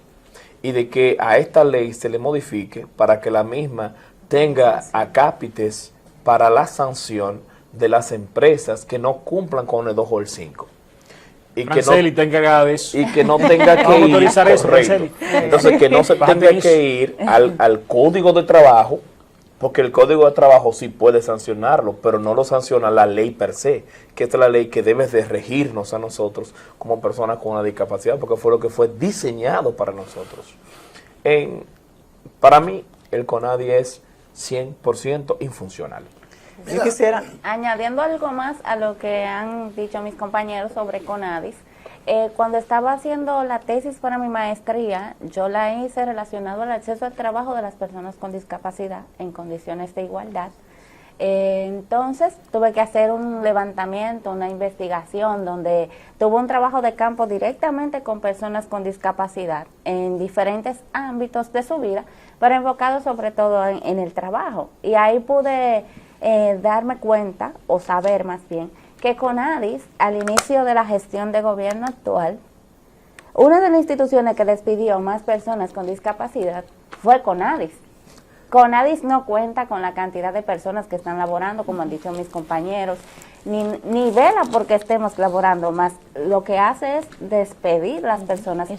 y de que a esta ley se le modifique para que la misma tenga acápites para la sanción de las empresas que no cumplan con el 2 o el 5. Y Franceli está encargada de eso. y que no tenga que Vamos a ir, autorizar eso, correcto. Franceli. Entonces que no se Bájate tenga eso. que ir al código de trabajo, porque el código de trabajo sí puede sancionarlo, pero no lo sanciona la ley per se, que esta es la ley que debe de regirnos a nosotros como personas con una discapacidad, porque fue lo que fue diseñado para nosotros. Para mí, el CONADIS es 100% infuncional. Yo quisiera, Añadiendo algo más a lo que han dicho mis compañeros sobre CONADIS, cuando estaba haciendo la tesis para mi maestría, yo la hice relacionado al acceso al trabajo de las personas con discapacidad en condiciones de igualdad. Entonces tuve que hacer un levantamiento, una investigación donde tuve un trabajo de campo directamente con personas con discapacidad en diferentes ámbitos de su vida, pero enfocado sobre todo en el trabajo. Y ahí pude darme cuenta, o saber más bien, que CONADIS, al inicio de la gestión de gobierno actual, una de las instituciones que despidió más personas con discapacidad fue CONADIS. CONADIS no cuenta con la cantidad de personas que están laborando, como han dicho mis compañeros, ni vela porque estemos laborando, más lo que hace es despedir las personas,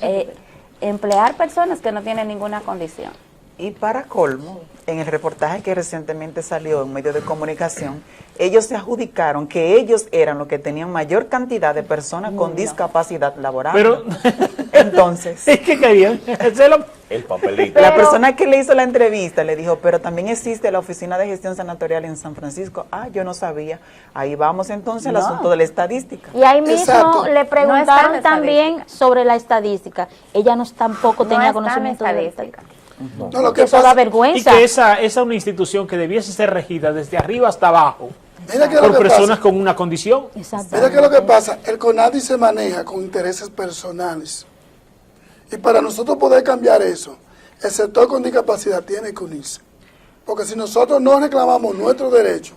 emplear personas que no tienen ninguna condición. Y para colmo, en el reportaje que recientemente salió en medios de comunicación, ellos se adjudicaron que ellos eran los que tenían mayor cantidad de personas con discapacidad laboral. Pero, entonces, es que querían hacerlo. El papelito. la persona que le hizo la entrevista le dijo, pero también existe la Oficina de Gestión Sanatorial en San Francisco. Ah, yo no sabía. Ahí vamos entonces al asunto de la estadística. Y ahí mismo Exacto. le No está preguntaron en también sobre la estadística. Ella tampoco No tenía está en conocimiento de la estadística. No, lo que Eso da pasa, Y vergüenza. que esa es una institución que debiese ser regida desde arriba hasta abajo mira que lo por que personas pasa. con una condición. Mira que lo que pasa, el CONADIS se maneja con intereses personales. Y para nosotros poder cambiar eso, el sector con discapacidad tiene que unirse. Porque si nosotros no reclamamos nuestros derechos,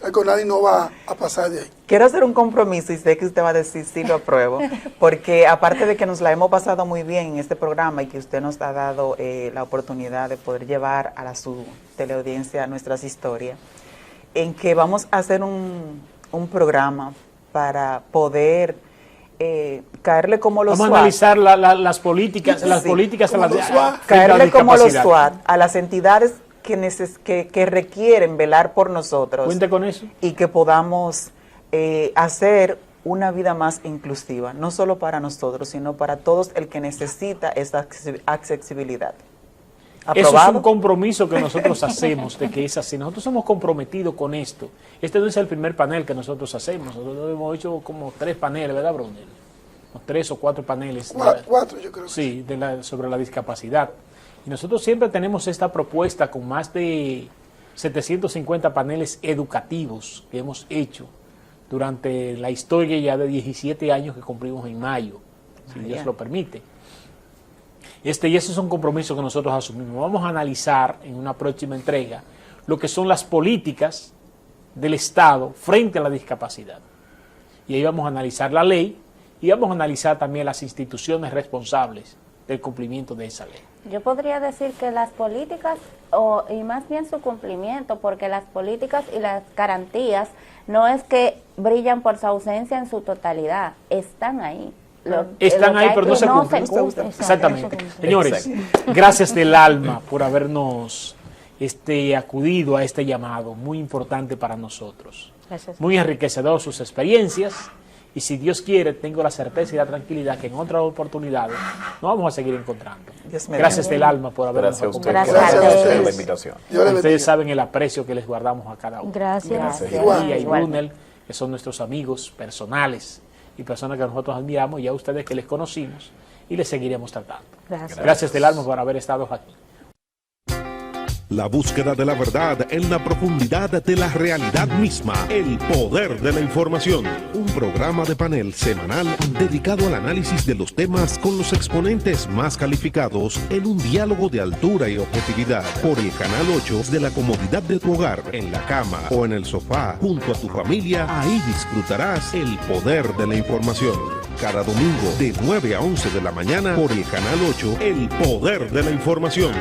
el CONADIS no va a pasar de ahí. Quiero hacer un compromiso y sé que usted va a decir sí, lo apruebo, porque aparte de que nos la hemos pasado muy bien en este programa y que usted nos ha dado la oportunidad de poder llevar a su teleaudiencia nuestras historias, en que vamos a hacer un programa para poder caerle como los Vamos a SWAT. analizar las políticas, Sí, las sí. políticas Como a la, los SWAT. frente a la Caerle como los discapacidad. SWAT a las entidades que requieren velar por nosotros Cuente con eso. y que podamos hacer una vida más inclusiva, no solo para nosotros, sino para todos el que necesita esa accesibilidad. Eso es ¿Aprobado? un compromiso que nosotros hacemos de que es así. Nosotros somos comprometidos con esto. Este no es el primer panel que nosotros hacemos. Nosotros hemos hecho como 3 paneles, ¿verdad, Brunel? 3 o 4 paneles. Cuatro, yo creo que Sí, sobre la discapacidad. Y nosotros siempre tenemos esta propuesta con más de 750 paneles educativos que hemos hecho durante la historia ya de 17 años que cumplimos en mayo, si Dios lo permite. Y ese es un compromiso que nosotros asumimos. Vamos a analizar en una próxima entrega lo que son las políticas del Estado frente a la discapacidad. Y ahí vamos a analizar la ley y vamos a analizar también las instituciones responsables del cumplimiento de esa ley. Yo podría decir que las políticas, y más bien su cumplimiento, porque las políticas y las garantías no es que brillan por su ausencia en su totalidad, están ahí. Están ahí, que pero no se cumplen. Exactamente. Señores, gracias del alma por habernos acudido a este llamado, muy importante para nosotros. Gracias. Muy enriquecedor sus experiencias. Y si Dios quiere, tengo la certeza y la tranquilidad que en otras oportunidades nos vamos a seguir encontrando. Gracias del alma por habernos Gracias a usted. acompañado. Gracias a Gracias ustedes. por la invitación. Dios le bendiga. Ustedes saben el aprecio que les guardamos a cada uno. Gracias. Igual. Y Brunel, que son nuestros amigos personales y personas que nosotros admiramos, y a ustedes que les conocimos y les seguiremos tratando. Gracias. Gracias del alma por haber estado aquí. La búsqueda de la verdad en la profundidad de la realidad misma. El poder de la información. Un programa de panel semanal dedicado al análisis de los temas con los exponentes más calificados en un diálogo de altura y objetividad. Por el Canal 8 de la comodidad de tu hogar, en la cama o en el sofá, junto a tu familia. Ahí disfrutarás el poder de la información. Cada domingo de 9 a 11 de la mañana por el Canal 8, El Poder de la Información.